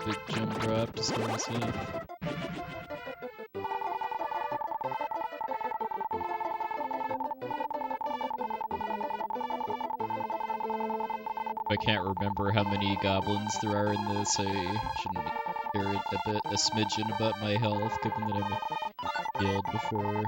Big jump drop to start us off. I can't remember how many goblins there are in this. I shouldn't care a smidgen about my health, given that I'm healed before.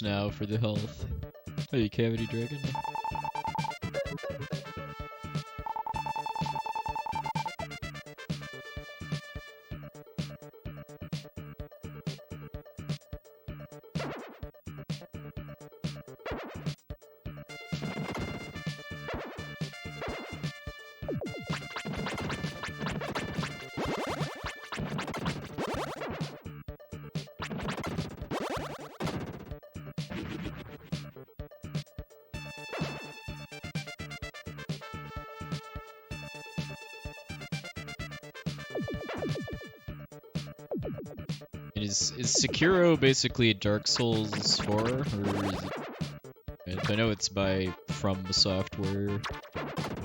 Now for the health. Hey, Cavity Dragon. Is Sekiro basically Dark Souls 4, or is it... I know it's by From Software.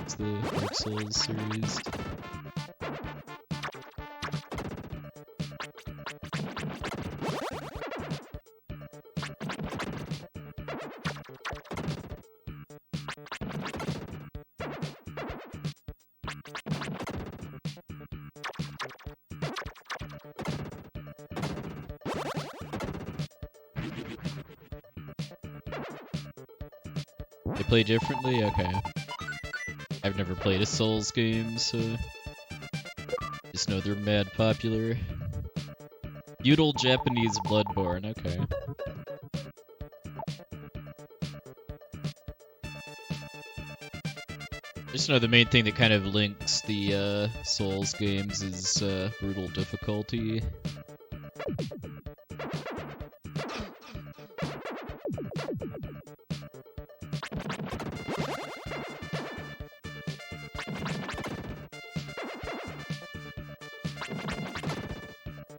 It's the Dark Souls series. They play differently? Okay. I've never played a Souls game, so... just know they're mad popular. Feudal Japanese Bloodborne, okay. Just know the main thing that kind of links the Souls games is brutal difficulty.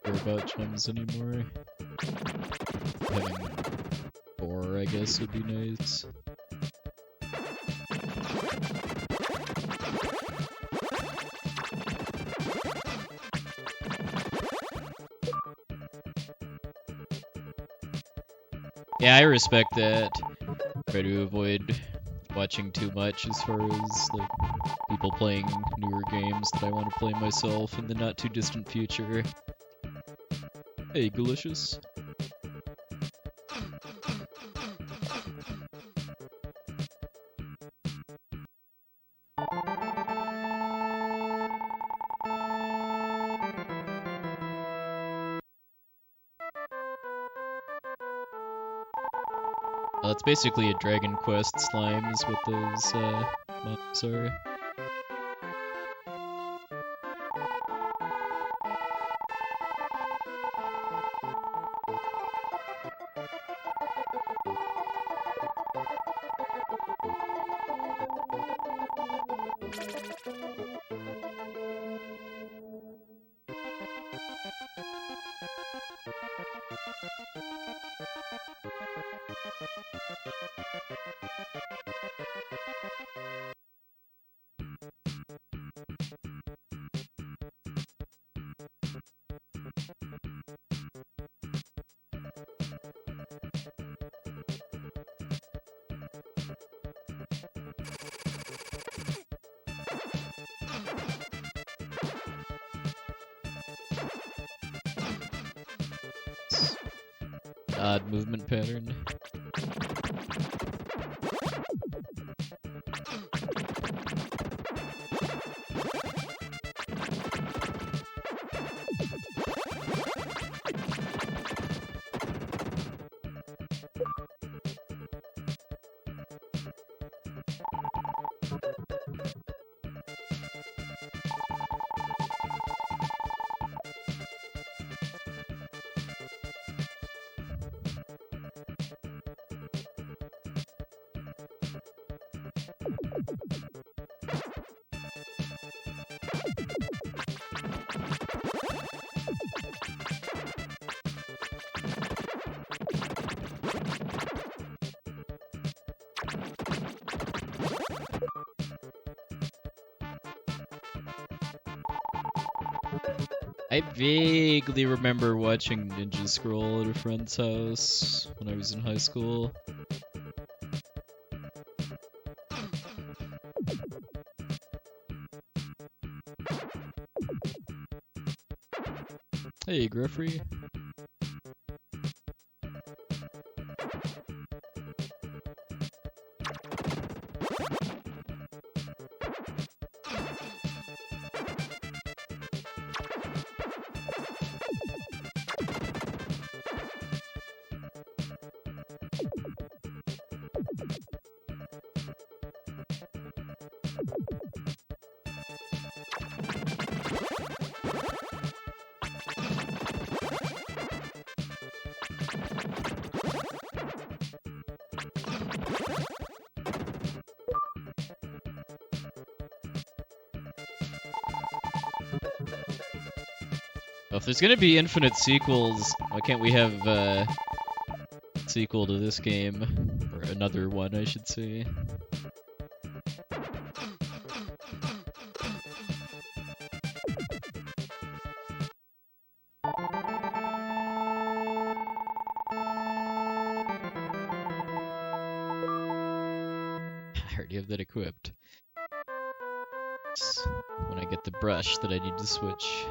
About gems anymore. Having 4, I guess, would be nice. Yeah, I respect that. Try to avoid watching too much as far as like people playing newer games that I want to play myself in the not too distant future. Hey, Galicious. Well, it's basically a Dragon Quest slime is what those mobs are. Odd movement pattern. I vaguely remember watching Ninja Scroll at a friend's house when I was in high school. Hey, Griffrey. Well, if there's gonna be infinite sequels, why can't we have a sequel to this game? Or another one, I should say. I already have that equipped. It's when I get the brush that I need to switch.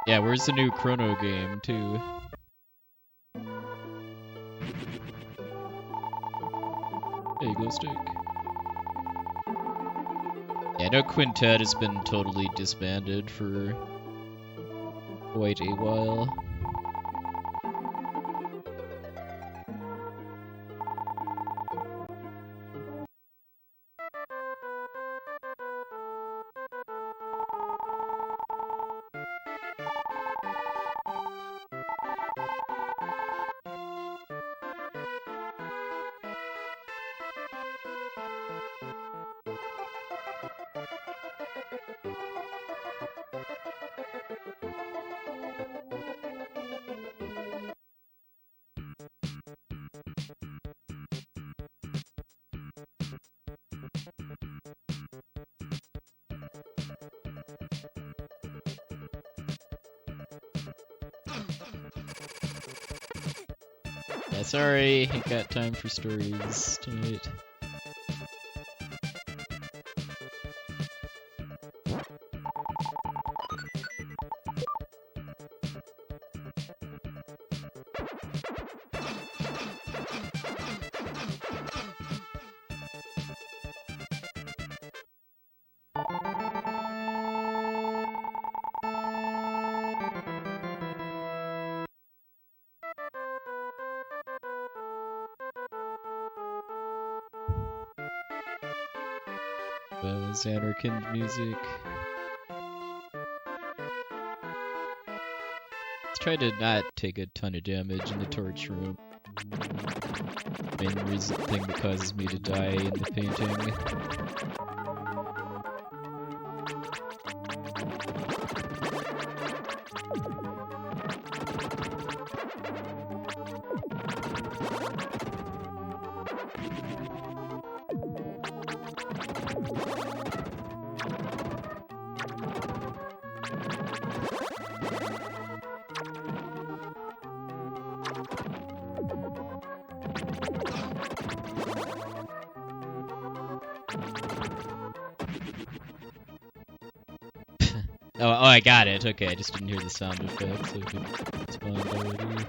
Yeah, where's the new Chrono game, too? Hey, Glow Stick. Yeah, I know Quintet has been totally disbanded for quite a while. Yeah, sorry, ain't got time for stories tonight. Xanarkand music. Let's try to not take a ton of damage in the torch room. Main thing that causes me to die in the painting. Oh, I got it. Okay, I just didn't hear the sound effect, so it spawned already.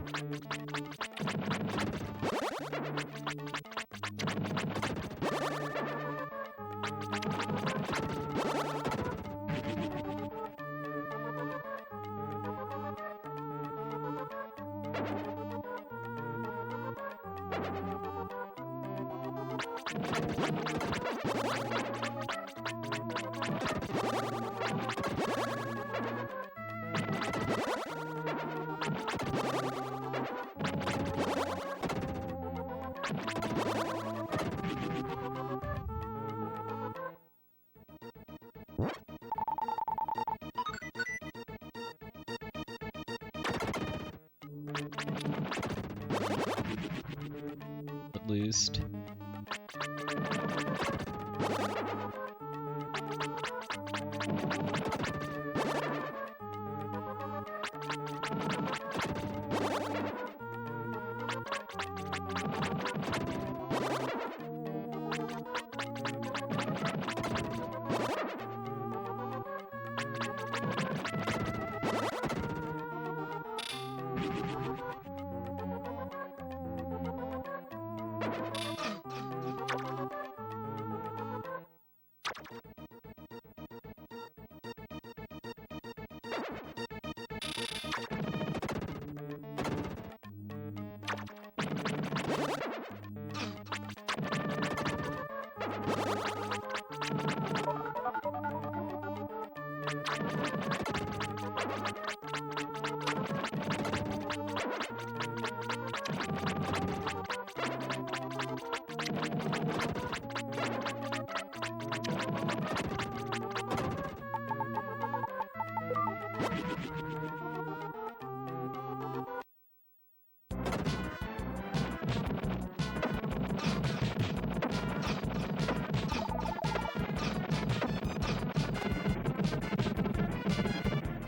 At least.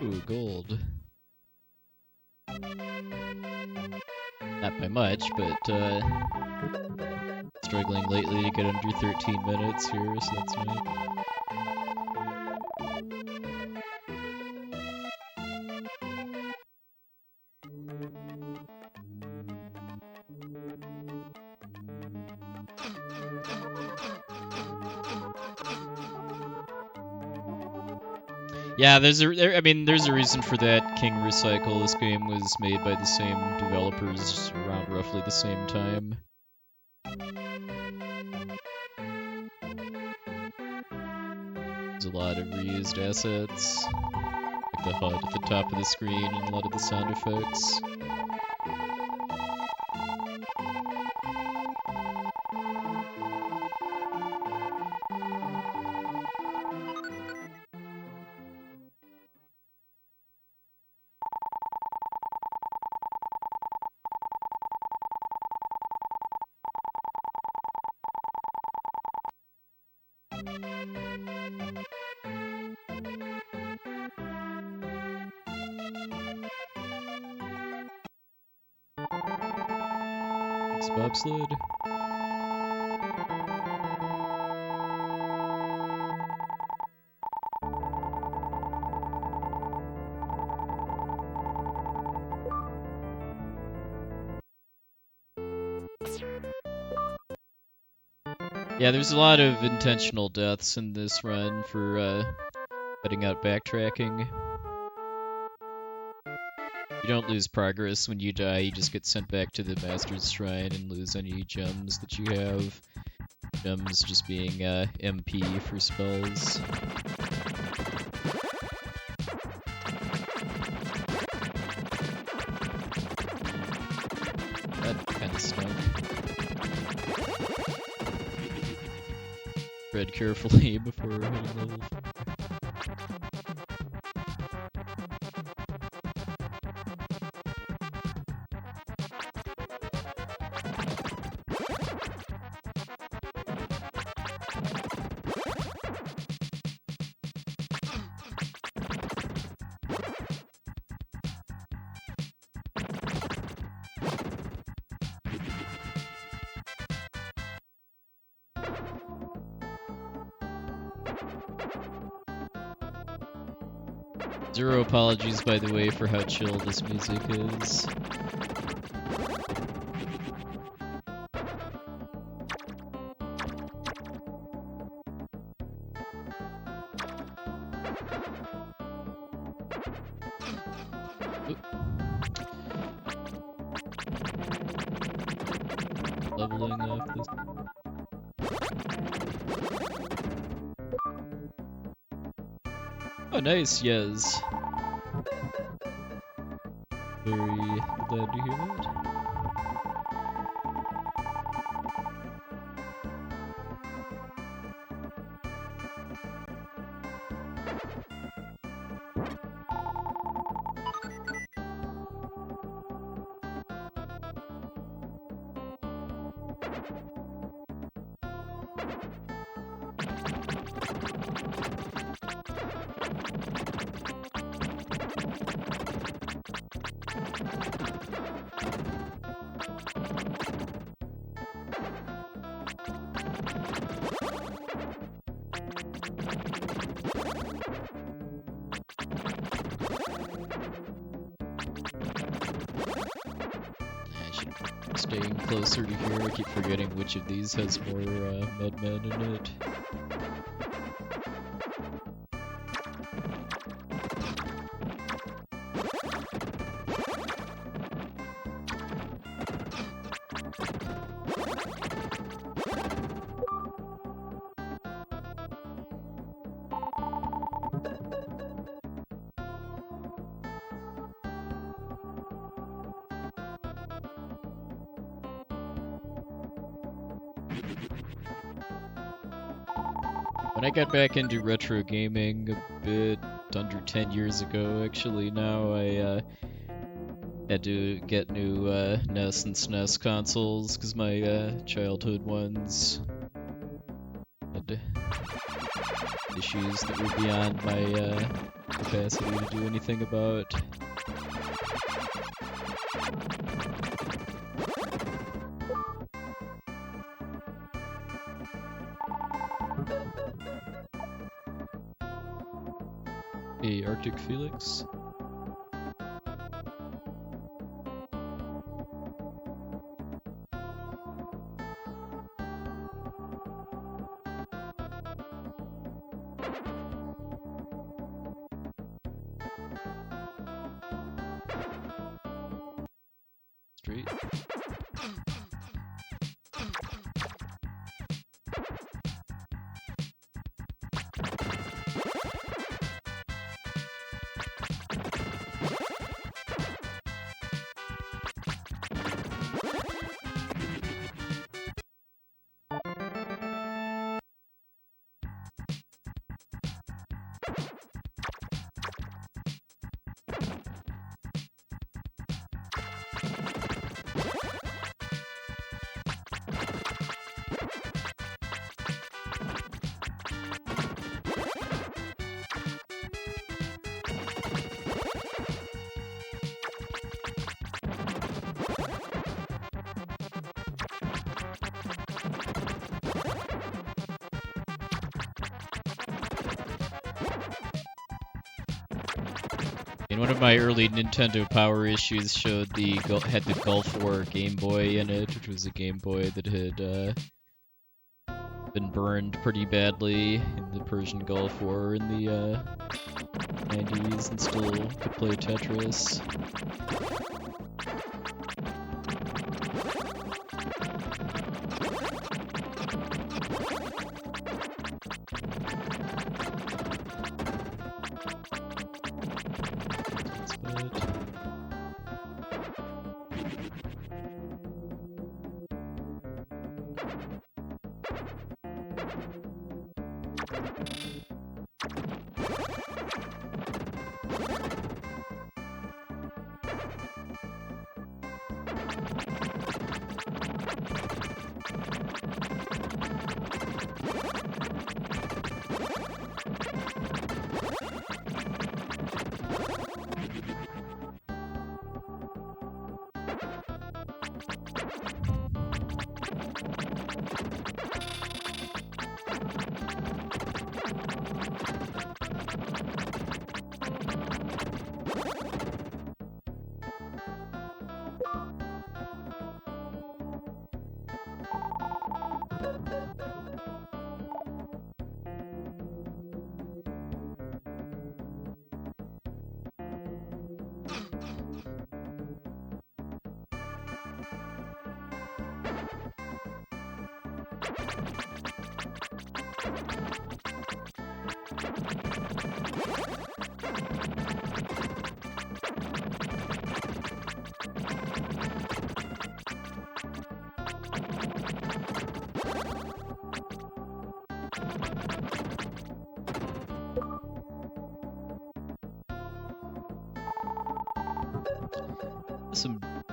Ooh, gold. Not by much, but struggling lately to get under 13 minutes here, so that's nice. Yeah, there's a reason for that. King Recycle. This game was made by the same developers around roughly the same time. There's a lot of reused assets, like the HUD at the top of the screen and a lot of the sound effects. Bobsled. Yeah, there's a lot of intentional deaths in this run for cutting out backtracking. You don't lose progress when you die, you just get sent back to the Master's Shrine and lose any gems that you have. Gems just being MP for spells. That kinda stunk. Tread carefully before hitting level 4. Zero apologies, by the way, for how chill this music is. Leveling off this. Oh, nice, yes. Very glad to hear that. Staying closer to here, I keep forgetting which of these has more Mudman in it. When I got back into retro gaming a bit under 10 years ago, actually, now I had to get new NES and SNES consoles because my childhood ones had issues that were beyond my capacity to do anything about. Hey, Arctic Felix. Straight. In one of my early Nintendo Power issues showed had the Gulf War Game Boy in it, which was a Game Boy that had been burned pretty badly in the Persian Gulf War in the 90s and still could play Tetris.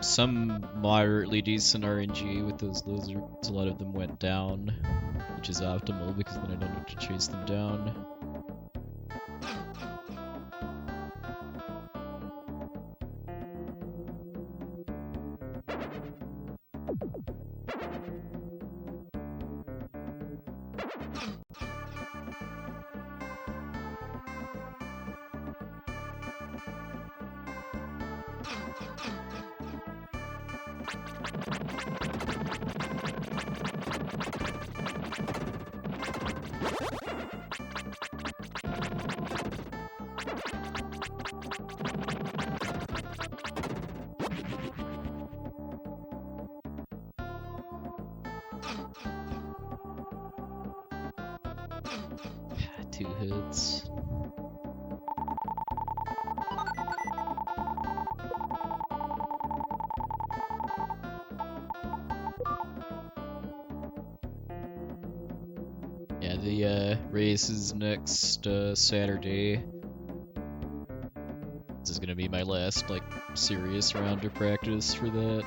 Some moderately decent RNG with those lizards. A lot of them went down, which is optimal because then I don't have to chase them down. Two hits. Yeah, the race is next Saturday. This is gonna be my last like serious round of practice for that.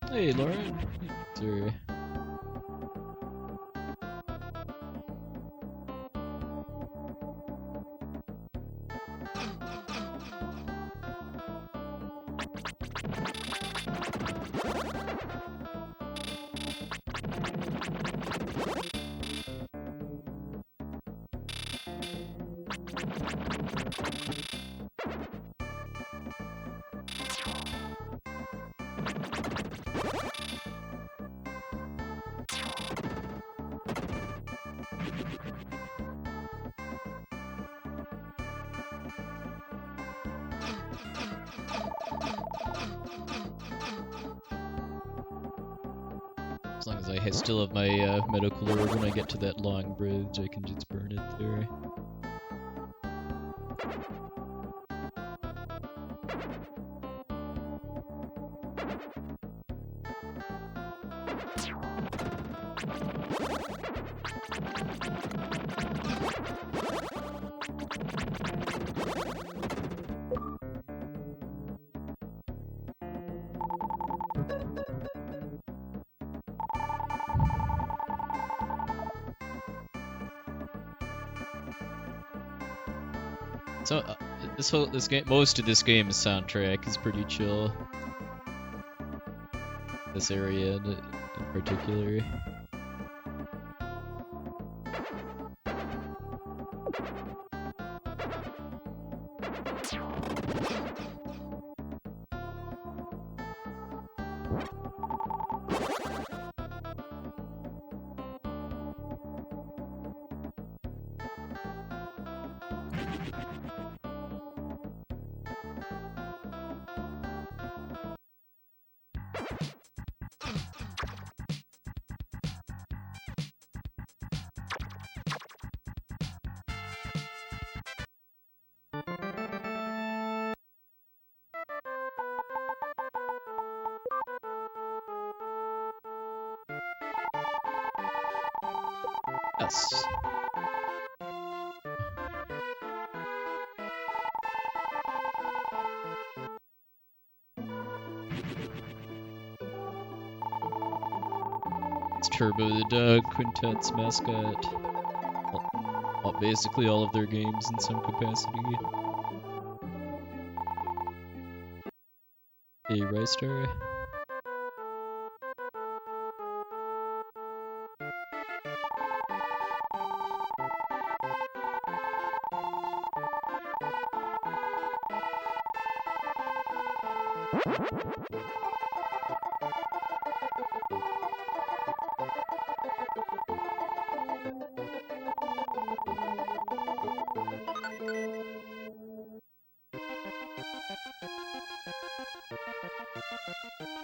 Hey, Lauren. Sorry. As long as I still have my medical orb when I get to that long bridge, I can just burn it there. So this game, most of this game's soundtrack is pretty chill. This area in particular. Yes. It's Turbo the Dog, Quintet's mascot. Basically all of their games in some capacity. Hey, Rystar.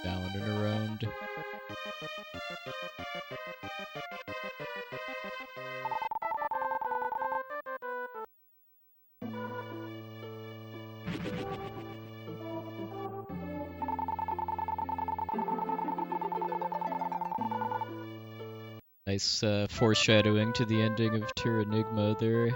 Down and around. Nice foreshadowing to the ending of Tyranigma there.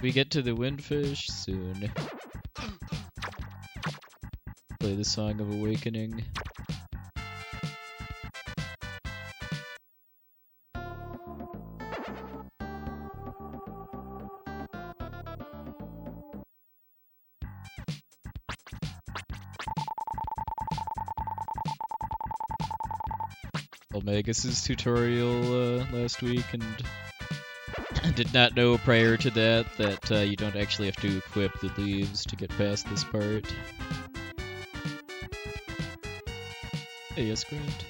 We get to the Windfish soon. Play the Song of Awakening. Omegas's tutorial last week, and did not know prior to that you don't actually have to equip the leaves to get past this part. Hey, yes, Grant.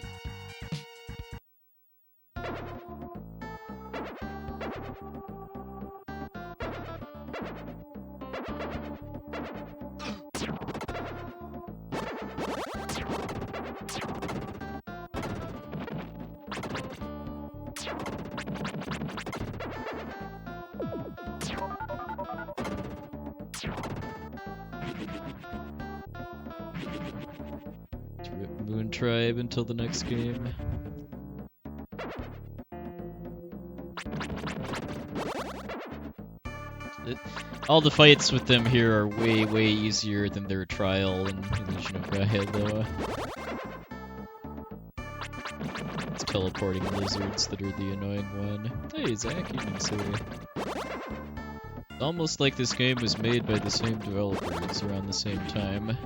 Moon Tribe until the next game. All the fights with them here are way, way easier than their trial in Illusion of Gaia, though. It's teleporting lizards that are the annoying one. Hey, Zach, you can say. It's almost like this game was made by the same developers around the same time.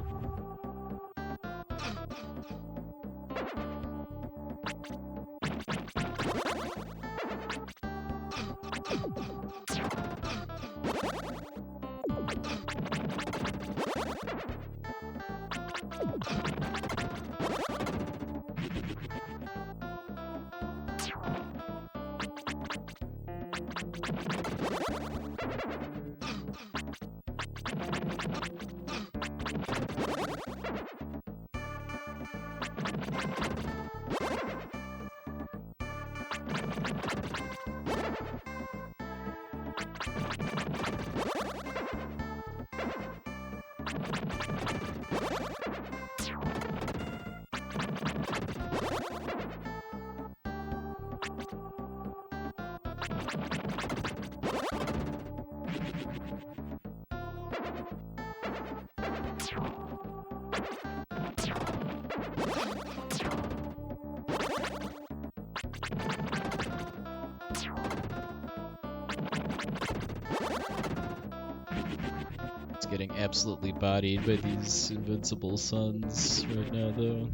Getting absolutely bodied by these invincible suns right now, though.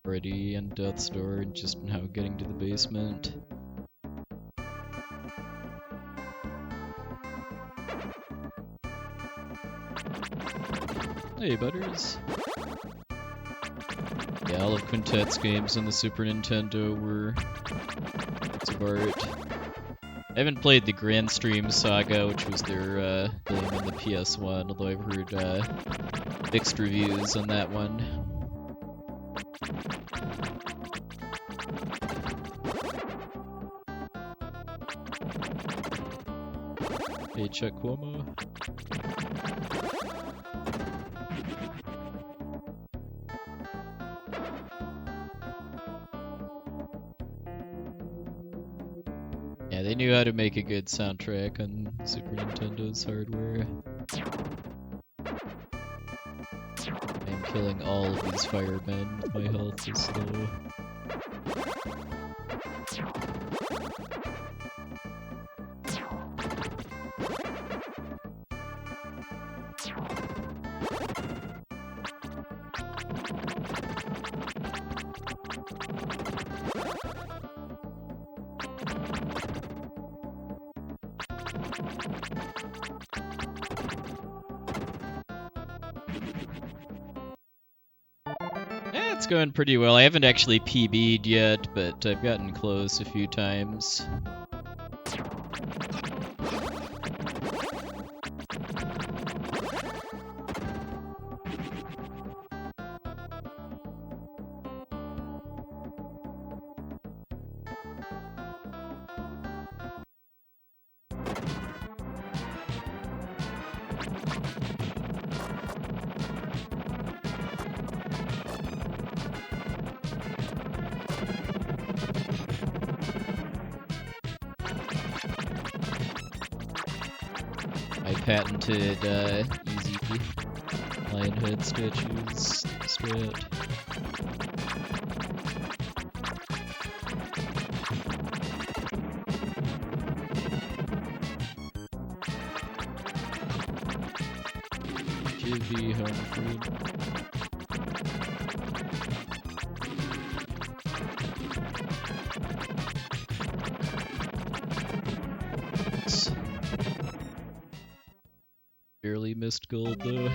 Already in Death's Door and just now getting to the basement. Hey, Butters. Yeah, all of Quintet's games on the Super Nintendo were of art. I haven't played the Grand Stream Saga, which was their game on the PS1, although I've heard mixed reviews on that one. Hey, Chuck Cuomo. Yeah, they knew how to make a good soundtrack on Super Nintendo's hardware. I am killing all of these firemen. My health is low. It's going pretty well. I haven't actually PB'd yet, but I've gotten close a few times. I patented easy lion head statues strat. Jivvy Humphrey. Barely missed gold though.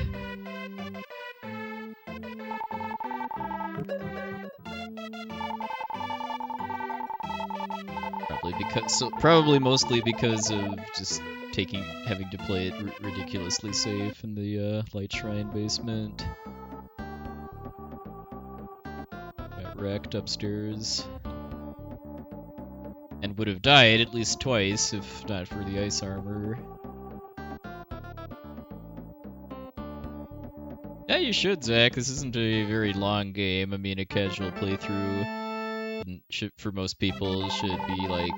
Probably mostly because of just having to play it ridiculously safe in the Light Shrine basement. Got wrecked upstairs. And would have died at least twice if not for the ice armor. Yeah, you should, Zach. This isn't a very long game. I mean, a casual playthrough for most people should be like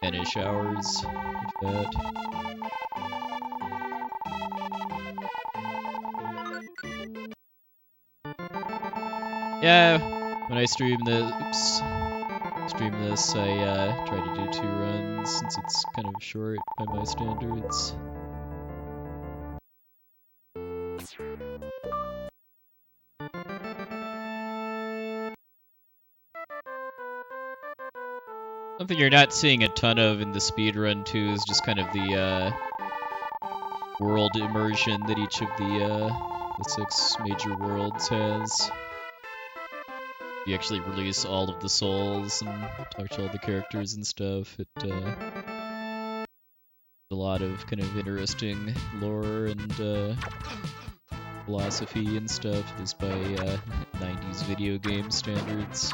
10-ish hours, if that. Yeah, when I stream this, I try to do 2 runs since it's kind of short by my standards. Something you're not seeing a ton of in the speedrun too is just kind of the world immersion that each of the 6 major worlds has. You actually release all of the souls and talk to all the characters and stuff. A lot of kind of interesting lore and philosophy and stuff just by 90s video game standards.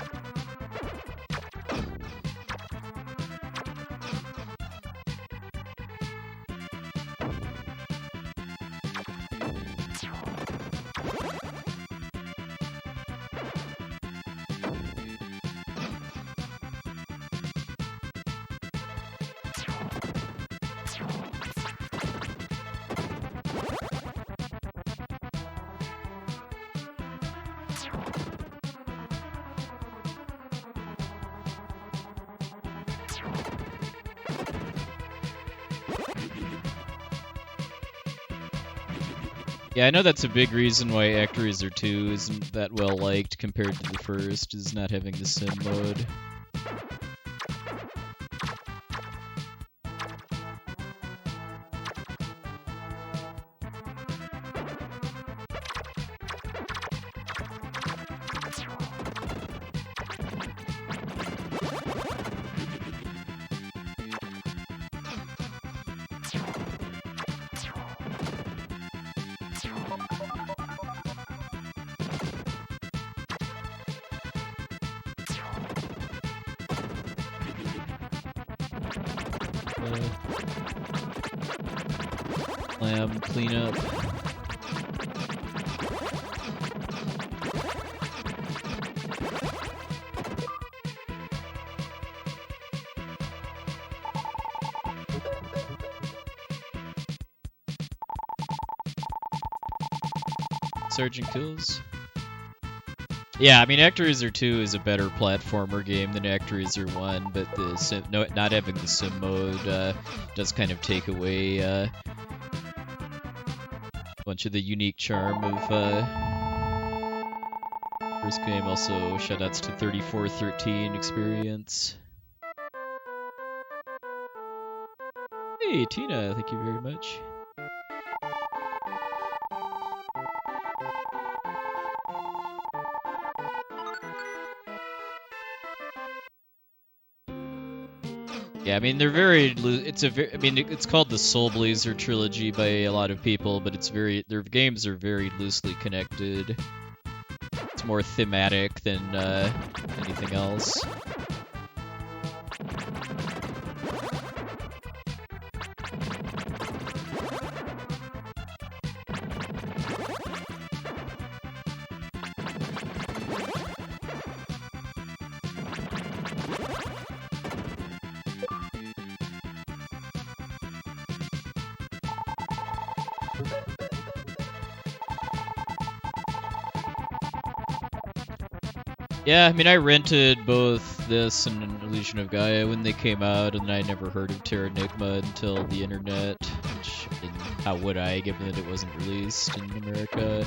Yeah, I know that's a big reason why ActRaiser 2 isn't that well liked compared to the first, is not having the sim mode. Lamb cleanup. Sergeant kills. Yeah, I mean, ActRaiser 2 is a better platformer game than ActRaiser 1, but the not having the sim mode does kind of take away a bunch of the unique charm of first game. Also, shoutouts to 3413 Experience. Hey, Tina, thank you very much. Yeah, I mean they're very. It's a very. I mean it's called the Soul Blazer trilogy by a lot of people, but it's very. Their games are very loosely connected. It's more thematic than anything else. Yeah, I mean, I rented both this and Illusion of Gaia when they came out, and I never heard of Terranigma until the internet, which, I mean, how would I, given that it wasn't released in America?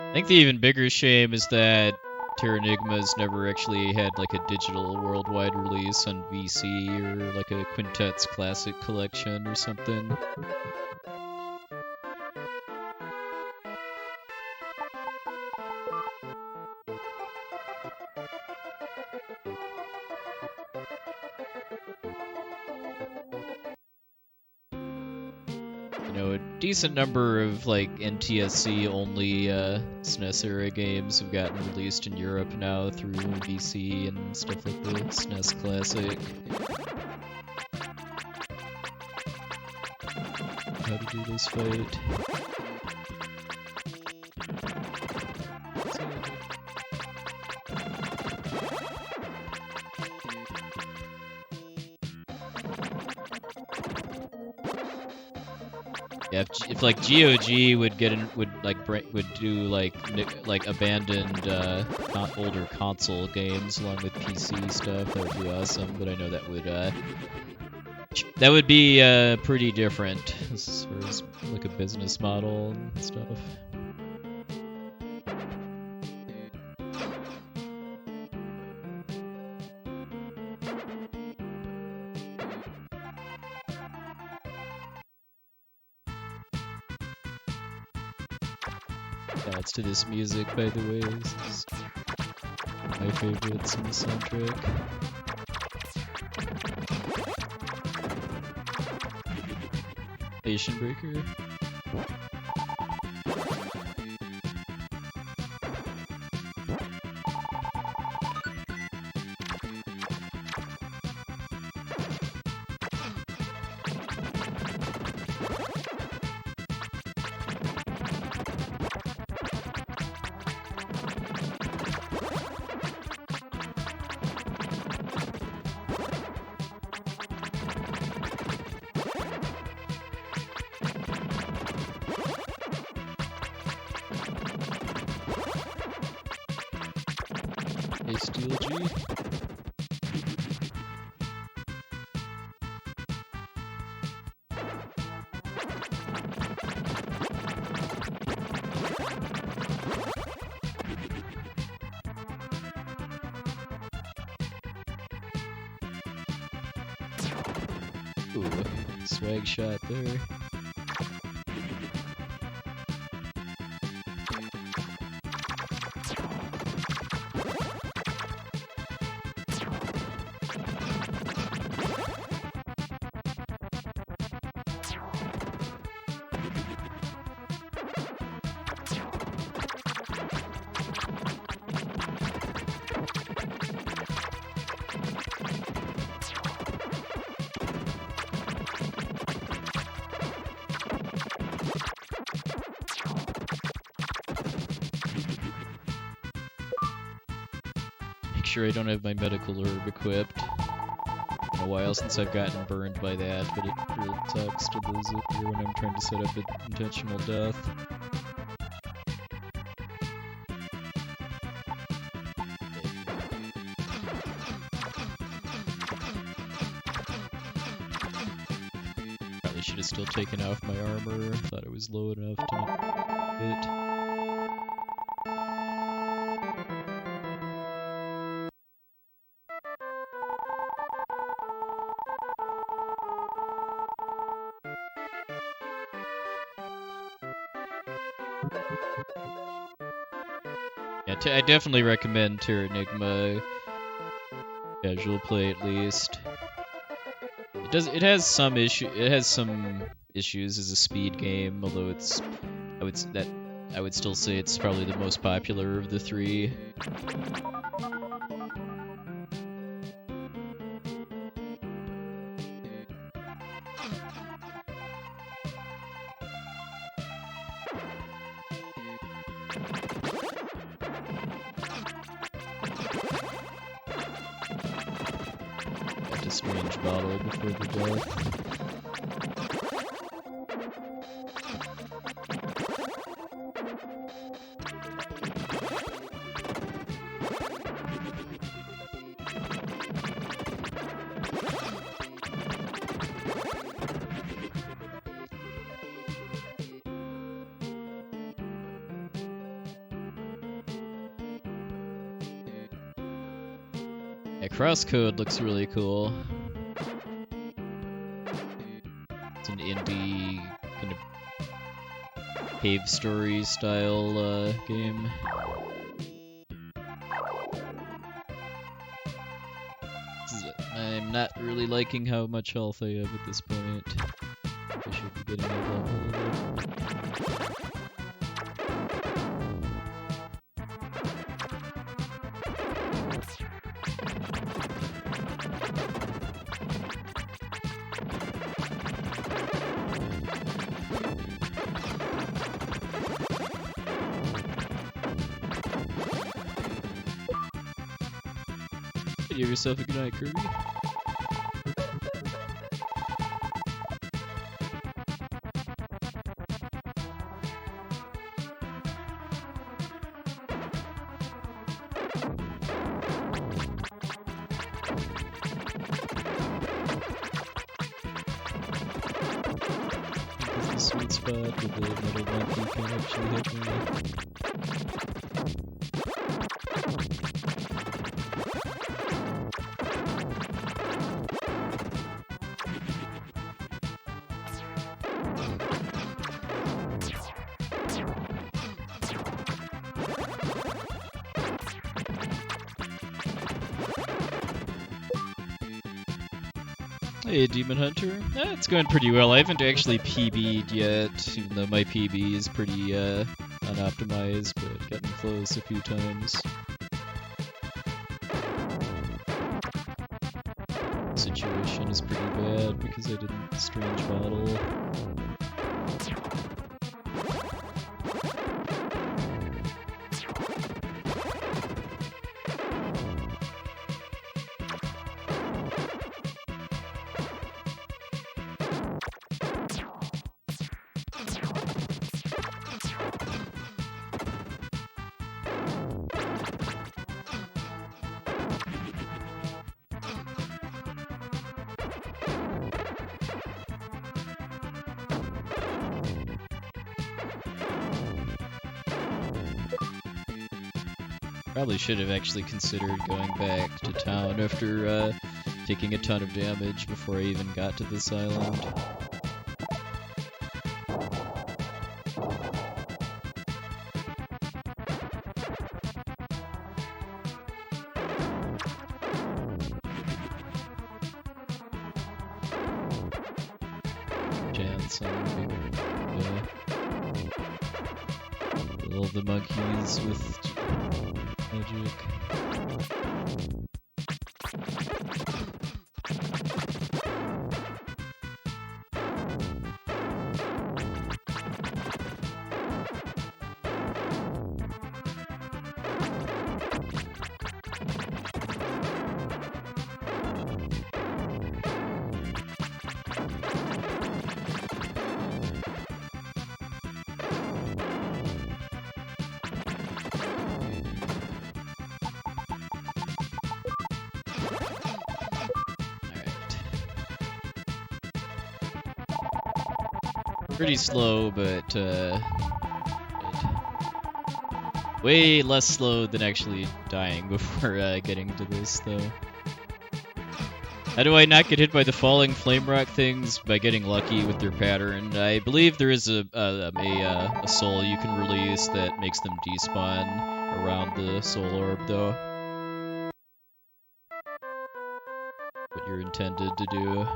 I think the even bigger shame is that Terranigma's never actually had like a digital worldwide release on VC or like a Quintet's Classic Collection or something. You know, a decent number of like NTSC only SNES era games have gotten released in Europe now through VC and stuff like the SNES Classic. How to do this fight. Yeah, if like GOG would would do like abandoned older console games along with PC stuff, that would be awesome. But I know that would be pretty different as far as like a business model and stuff. Shouts to this music, by the way. This is my favorites in the soundtrack. Station Breaker. Steel G. Ooh, swag shot there. Make sure I don't have my medical herb equipped. Been a while since I've gotten burned by that, but it really sucks to lose it here when I'm trying to set up an intentional death. Probably should have still taken off my armor. Thought it was low enough to hit. Yeah, I definitely recommend Terranigma casual play at least. It has some issues as a speed game, although I would still say it's probably the most popular of the three. Got a strange bottle before the death. Yeah, Crosscode looks really cool. It's an indie kind of cave story style game. I'm not really liking how much health I have at this point. I should be getting a level a little. Give yourself a good night, Kirby. This is the sweet spot where the little monkey can actually hit me. Hey, Demon Hunter. It's going pretty well. I haven't actually PB'd yet, even though my PB is pretty unoptimized, but gotten close a few times. The situation is pretty bad because I didn't strange bottle. Probably should have actually considered going back to town after taking a ton of damage before I even got to this island. Chance on all the monkeys with magic. Pretty slow, but way less slow than actually dying before getting to this, though. How do I not get hit by the falling flame rock things? By getting lucky with their pattern. I believe there is a soul you can release that makes them despawn around the soul orb, though. What you're intended to do.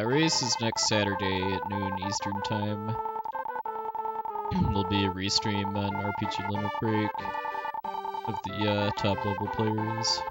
Race is next Saturday at noon Eastern Time. There'll be a restream on RPG Limit Break of the top level players.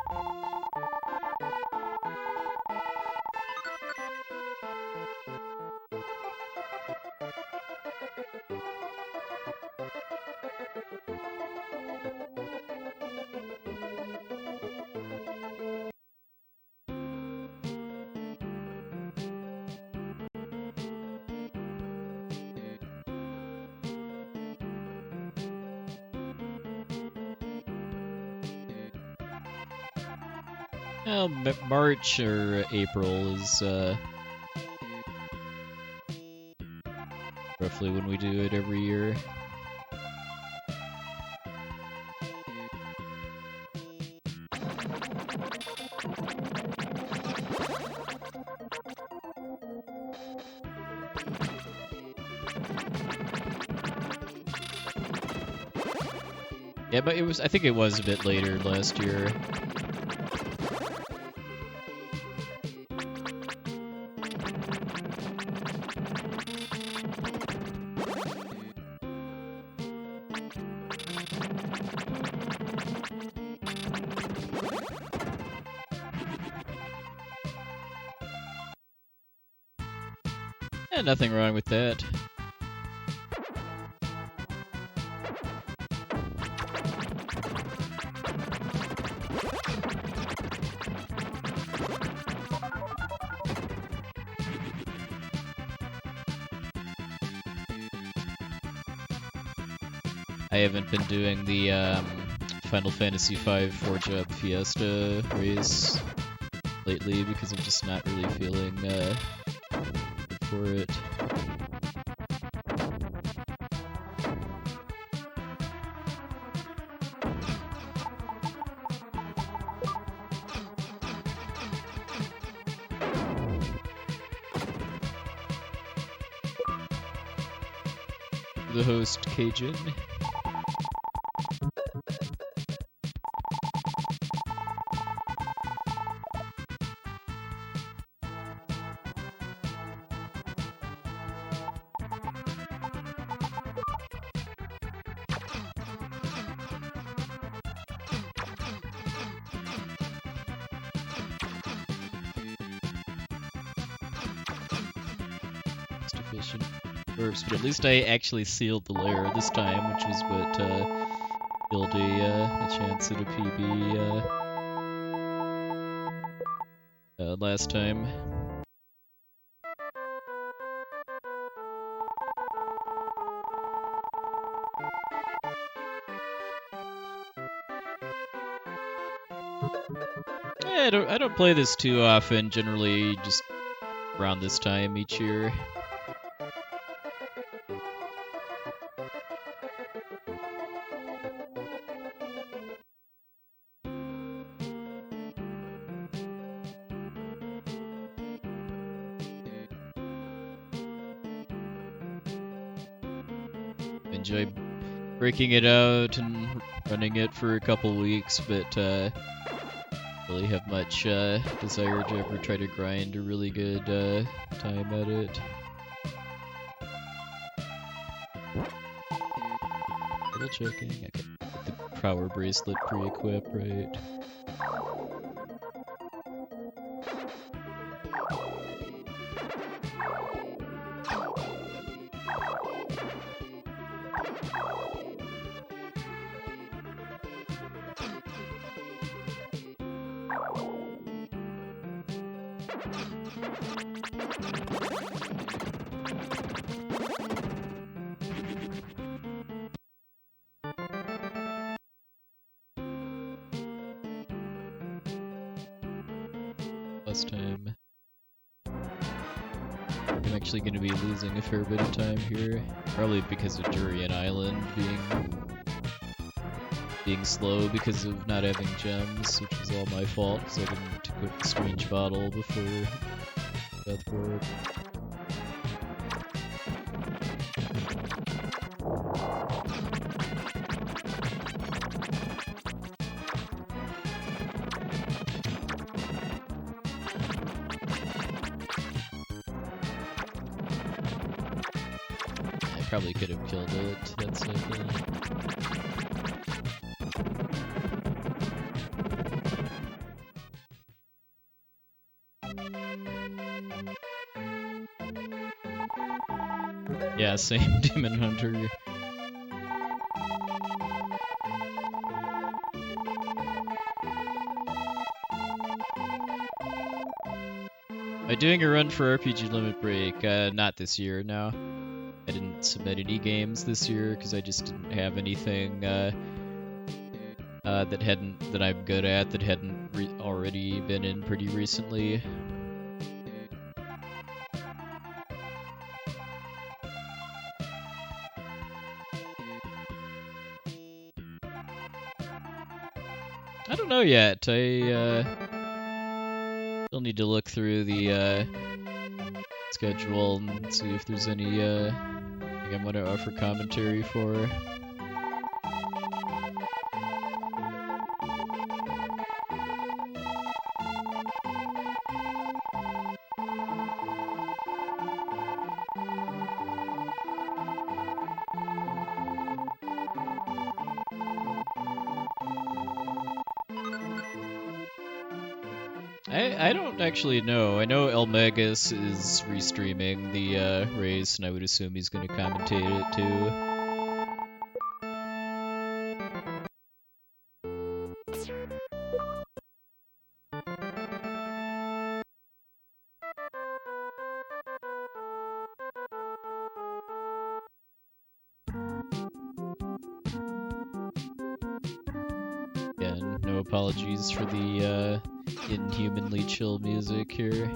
March or April is roughly when we do it every year. Yeah, but I think it was a bit later last year. Nothing wrong with that. I haven't been doing the Final Fantasy V Forge Up Fiesta race lately because I'm just not really feeling good for it. The host, Cajun. But at least I actually sealed the layer this time, which was what killed a chance at a PB last time. Yeah, I don't play this too often. Generally, just around this time each year. Enjoy breaking it out and running it for a couple weeks, but really have much desire to ever try to grind a really good time at it. Double checking. Okay, get the power bracelet pre-equip, right? Last time. I'm actually going to be losing a fair bit of time here, probably because of Durian Island being slow because of not having gems, which was all my fault because I didn't equip the strange bottle before Deathtoll. Probably could have killed it, that's likely. Yeah, same Demon Hunter. Am I doing a run for RPG Limit Break? Not this year, no. I didn't submit any games this year because I just didn't have anything that I'm good at that hadn't already been in pretty recently. I don't know yet. I still need to look through the schedule and see if there's any thing I'm going to offer commentary for. I don't actually know. I know Elmegus is restreaming the race, and I would assume he's going to commentate it too. Again, no apologies for the inhumanly chill music here.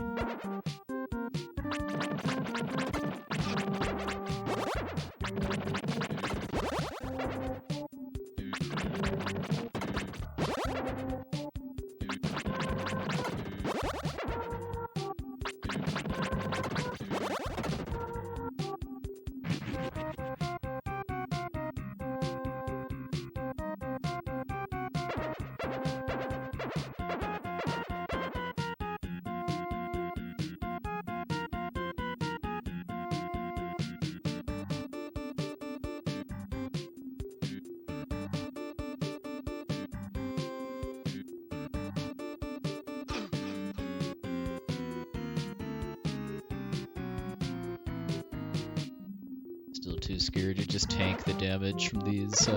Still too scared to just tank the damage from these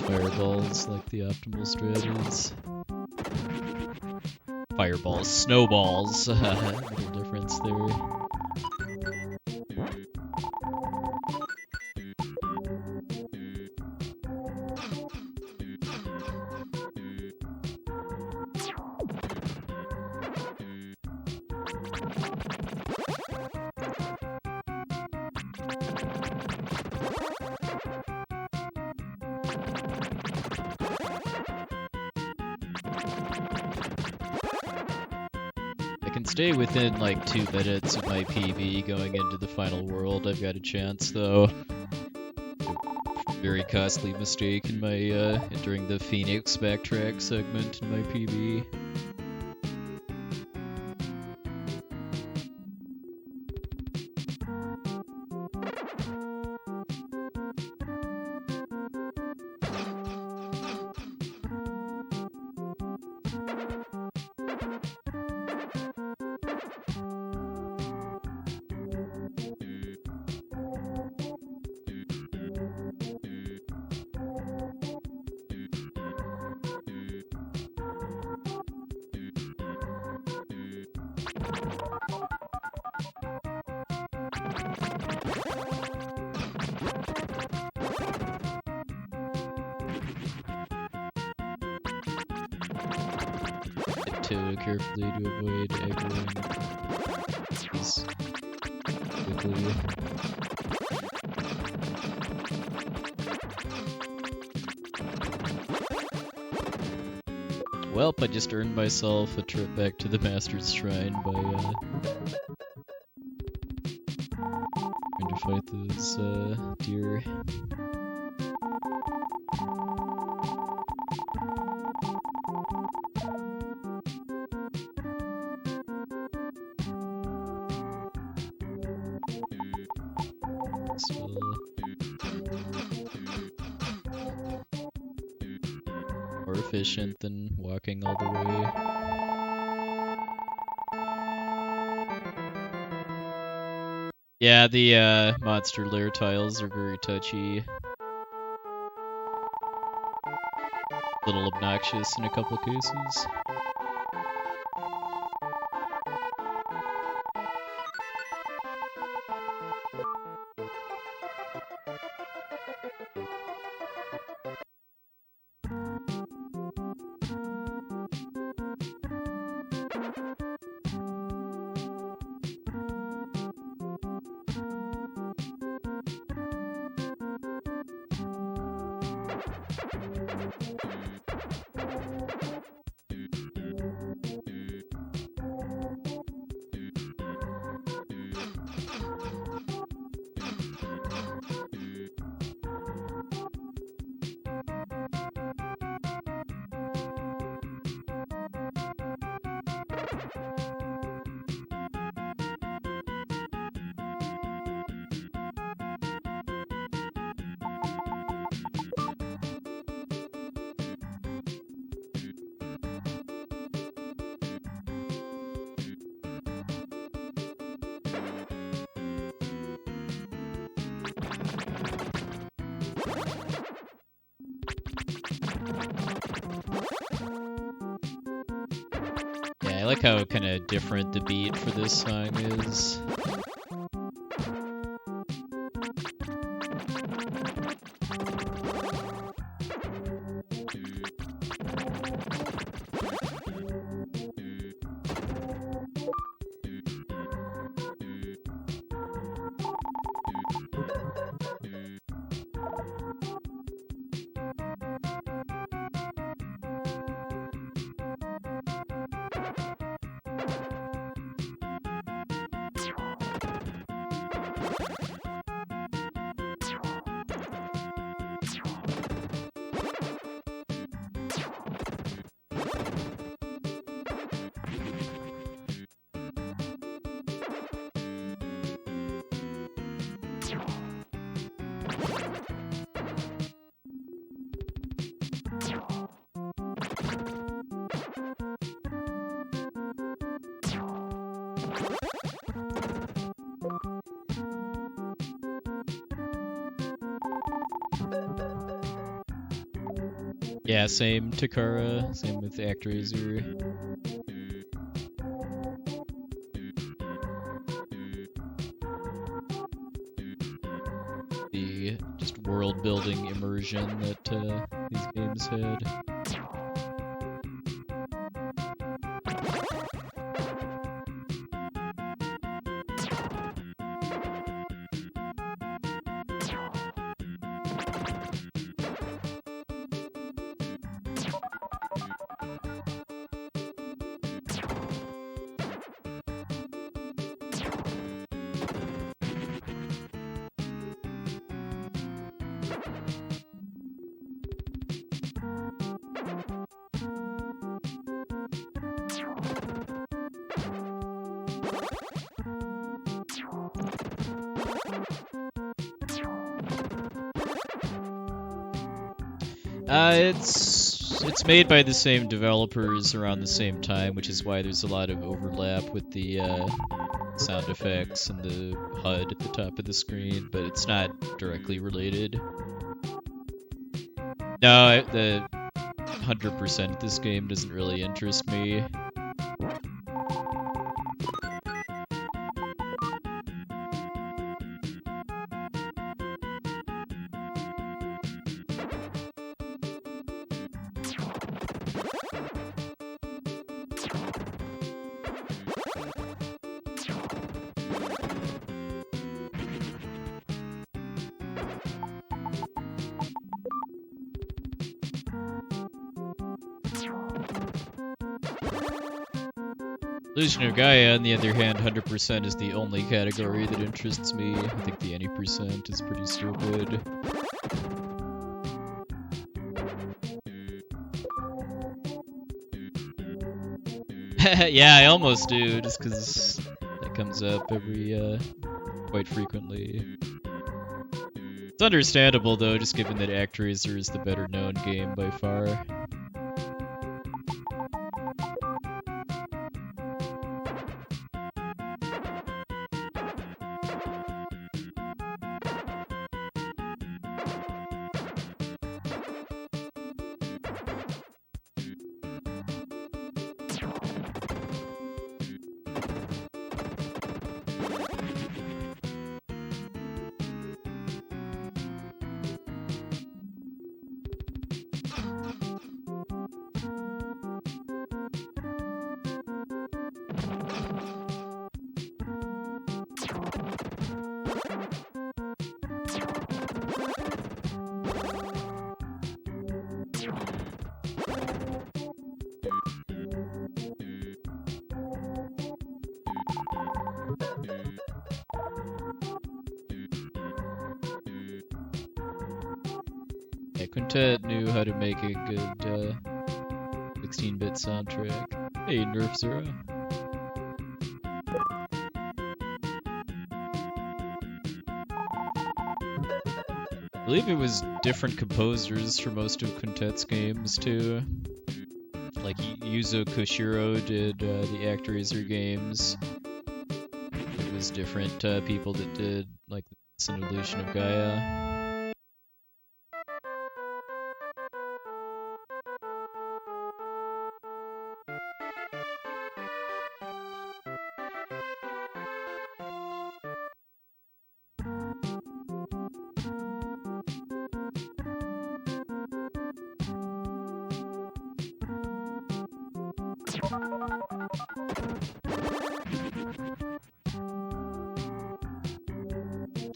fireballs like the optimal strat is. Fireballs, snowballs, little difference there. Stay within like 2 minutes of my PB going into the final world. I've got a chance though. Very costly mistake in my during the Phoenix backtrack segment in my PB. to carefully to avoid aggroing these quickly. Welp, I just earned myself a trip back to the Master's Shrine by trying to fight those deer. So, more efficient than walking all the way. Yeah, the monster lair tiles are very touchy. A little obnoxious in a couple cases. I like how kind of different the beat for this song is. Yeah, same Takara, same with Actraiser. The just world-building immersion that these games had. It's made by the same developers around the same time, which is why there's a lot of overlap with the sound effects and the HUD at the top of the screen, but it's not directly related. No, the 100% of this game doesn't really interest me. Illusion of Gaia, on the other hand, 100% is the only category that interests me. I think the any percent is pretty stupid. Yeah, I almost do, just because that comes up quite frequently. It's understandable, though, just given that ActRaiser is the better-known game by far. Yeah, Quintet knew how to make a good 16-bit soundtrack. Hey, Nerf Zero. I believe it was different composers for most of Quintet's games, too. Like, Yuzo Koshiro did the ActRaiser games. It was different people that did, like, an Illusion of Gaia.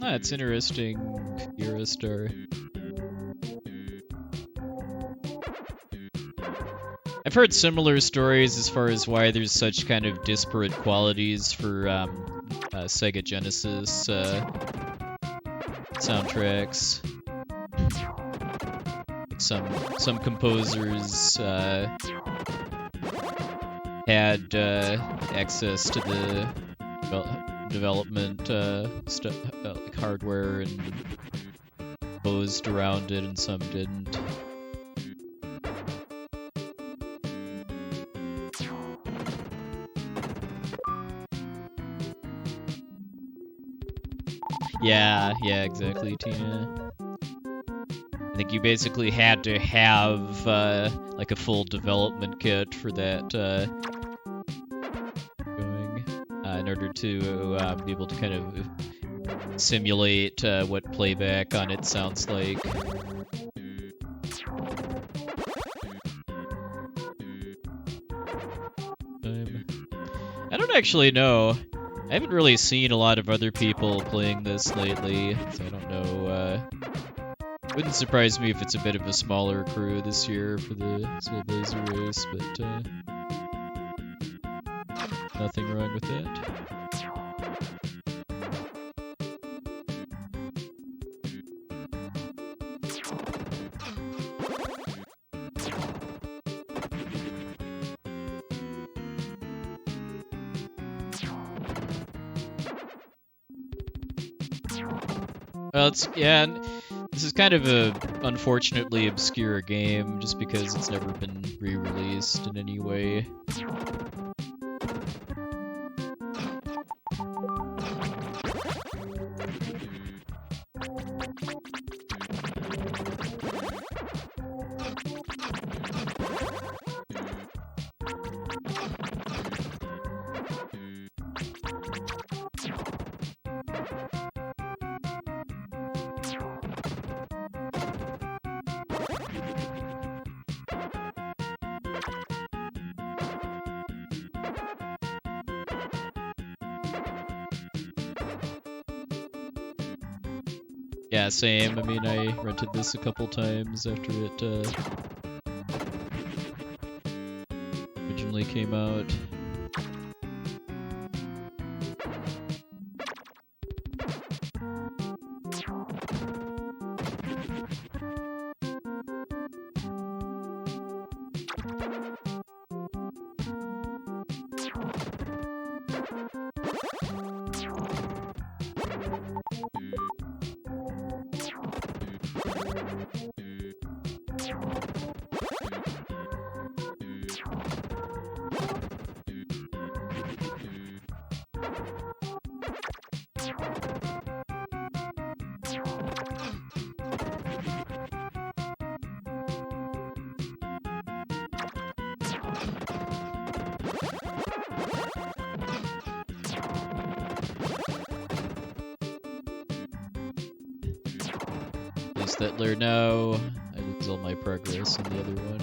Ah, it's interesting, Eurostar. I've heard similar stories as far as why there's such kind of disparate qualities for Sega Genesis soundtracks. Some composers had access to the development stuff, like hardware, and posed around it, and some didn't. Yeah, exactly, Tina. I think you basically had to have like a full development kit for that going in order to be able to kind of simulate what playback on it sounds like. I don't actually know. I haven't really seen a lot of other people playing this lately, so I don't know. Wouldn't surprise me if it's a bit of a smaller crew this year for the Soul Blazer race, but nothing wrong with that. Well, and this is kind of a unfortunately obscure game, just because it's never been re-released in any way. Yeah, same. I mean, I rented this a couple times after it originally came out. Settler now. I lose all my progress in the other one.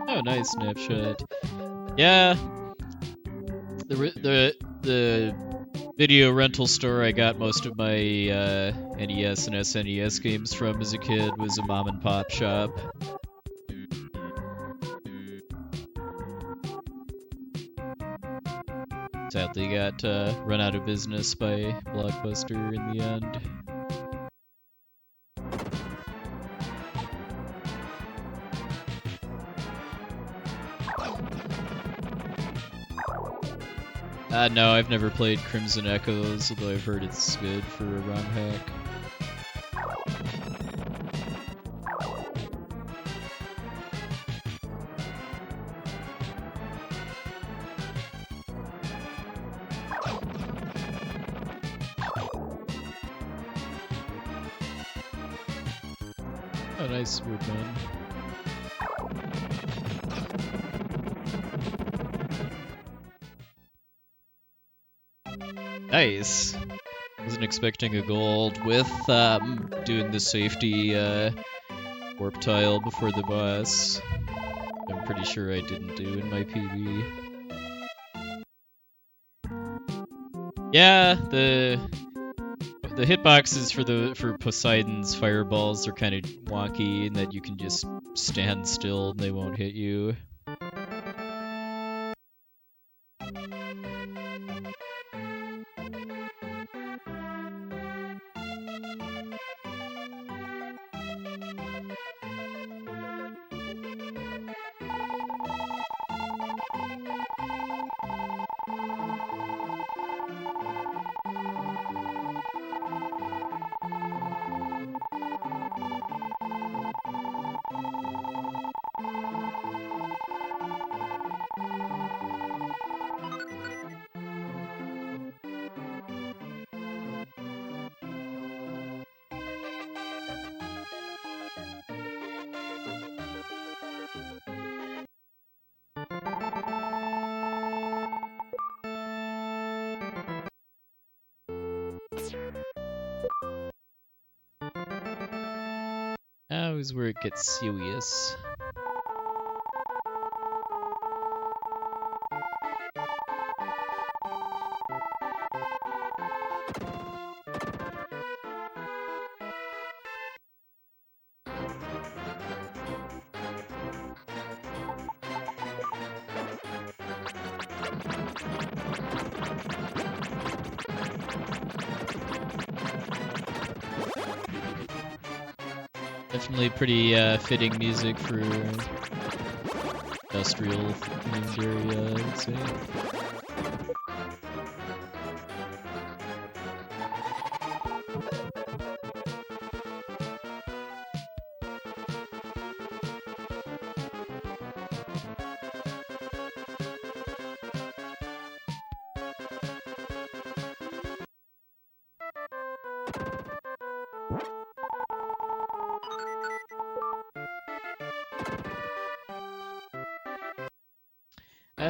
Oh, nice snapshot. Yeah, the video rental store I got most of my NES and SNES games from as a kid was a mom and pop shop. Sadly got run out of business by Blockbuster in the end. No, I've never played Crimson Echoes, although I've heard it's good for a ROM hack. Oh, nice, we're done. Nice. Wasn't expecting a gold with doing the safety warp tile before the boss. I'm pretty sure I didn't do in my PB. Yeah, the hitboxes for Poseidon's fireballs are kind of wonky in that you can just stand still and they won't hit you. Now is where it gets serious. Definitely pretty fitting music for industrial themed area, I would say.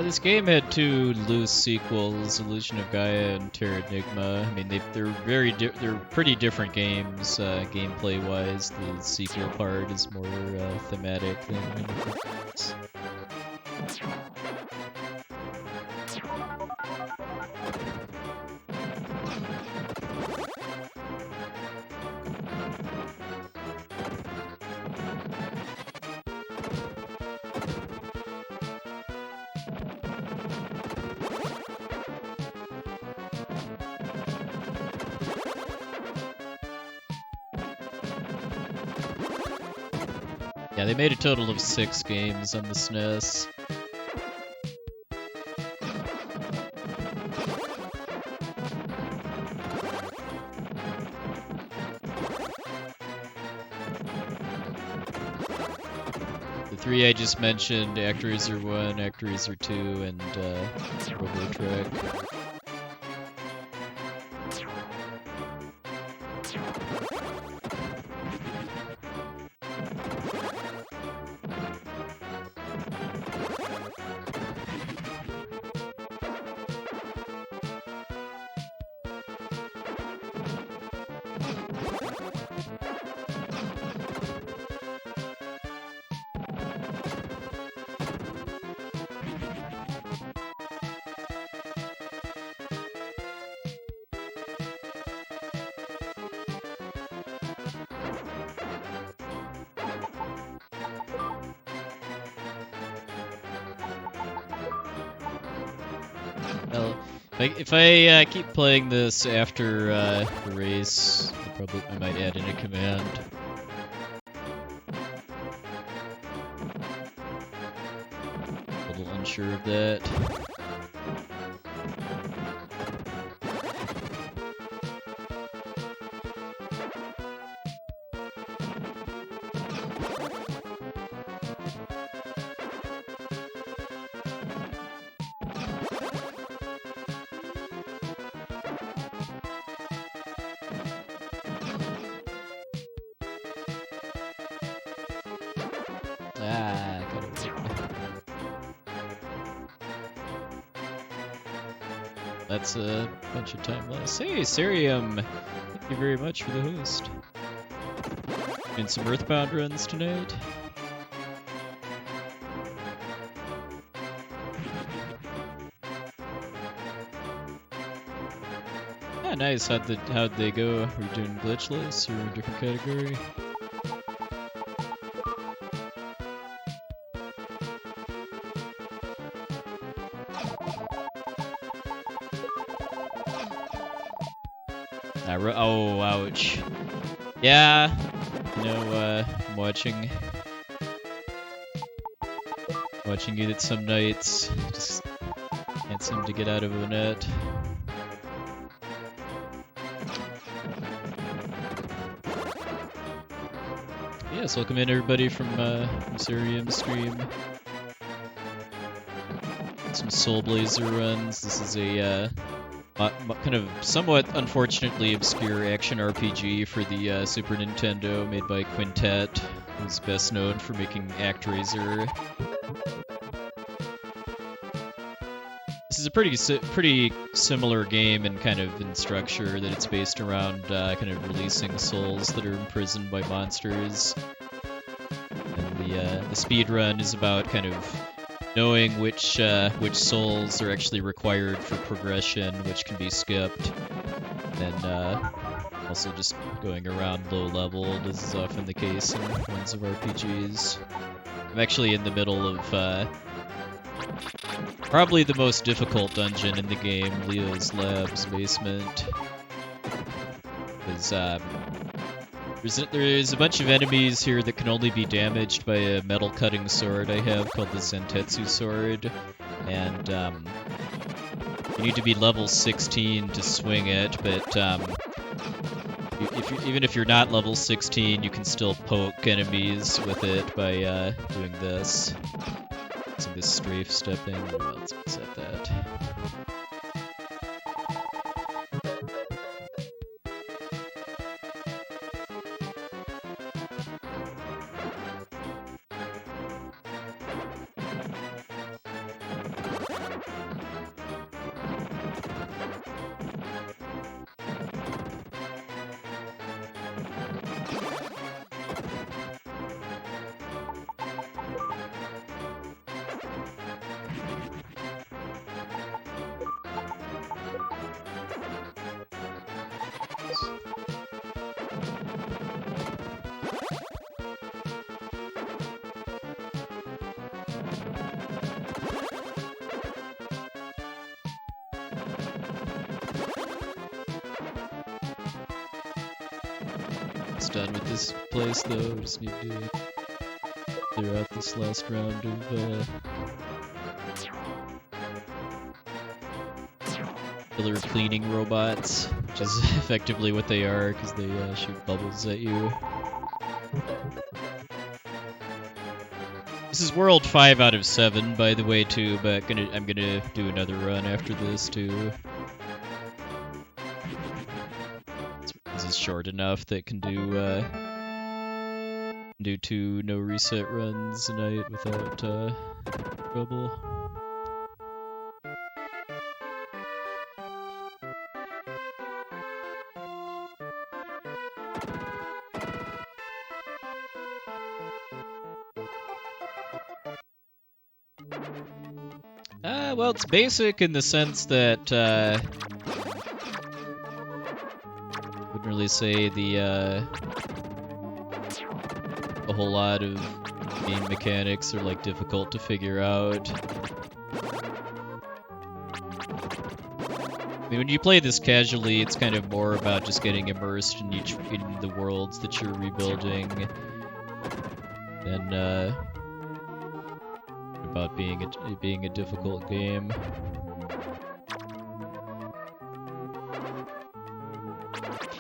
This game had two loose sequels, Illusion of Gaia and Terra Enigma. I mean, they're pretty different games, gameplay-wise. The sequel part is more thematic than anything else. Yeah, they made a total of 6 games on the SNES. The 3 I just mentioned, ActRaiser 1, ActRaiser 2, and RoboTrek. Well, if I keep playing this after the race, I might add in a command. A little unsure of that. Ah, got it. That's a bunch of time lost. Hey, Sarium! Thank you very much for the host. Doing some Earthbound runs tonight. Ah, nice. How'd they go? Were you doing glitchless or a different category? Oh, ouch. Yeah, you know, I'm watching you at some nights. Just can't seem to get out of a net. Yes, welcome in everybody from Sarium's stream. Some Soul Blazer runs. This is a kind of somewhat unfortunately obscure action RPG for the Super Nintendo, made by Quintet, who's best known for making ActRaiser. This is a pretty similar game in kind of in structure, that it's based around kind of releasing souls that are imprisoned by monsters. And the speedrun is about kind of knowing which souls are actually required for progression, which can be skipped, and also just going around low level, as is often the case in runs of RPGs. I'm actually in the middle of probably the most difficult dungeon in the game, Leo's Lab's basement. There's a bunch of enemies here that can only be damaged by a metal cutting sword I have called the Zentetsu sword, and you need to be level 16 to swing it, but even if you're not level 16, you can still poke enemies with it by doing this. So this strafe stepping, let's set that. Done with this place though, we just need to clear out this last round of killer cleaning robots, which is effectively what they are, because they shoot bubbles at you. This is world 5 out of 7, by the way, too, but I'm gonna do another run after this, too. This is short enough that can do 2 no reset runs a night without trouble. Well, it's basic in the sense that I wouldn't really say a whole lot of game mechanics are like difficult to figure out. I mean, when you play this casually, it's kind of more about just getting immersed in the worlds that you're rebuilding, and about being a difficult game.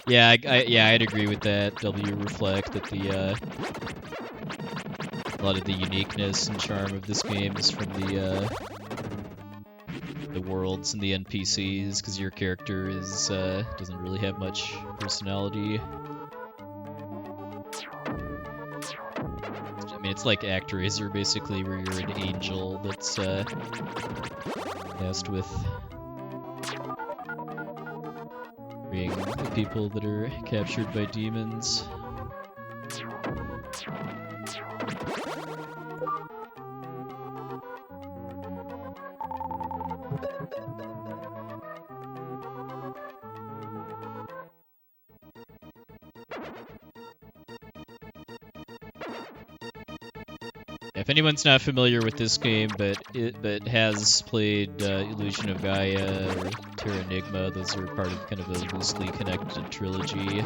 Yeah, I'd agree with that. W reflect that a lot of the uniqueness and charm of this game is from the worlds and the NPCs, because your character doesn't really have much personality. I mean, it's like ActRaiser, basically, where you're an angel that's tasked with freeing the people that are captured by demons. If anyone's not familiar with this game, but has played Illusion of Gaia or Terranigma, those are part of kind of a loosely connected trilogy.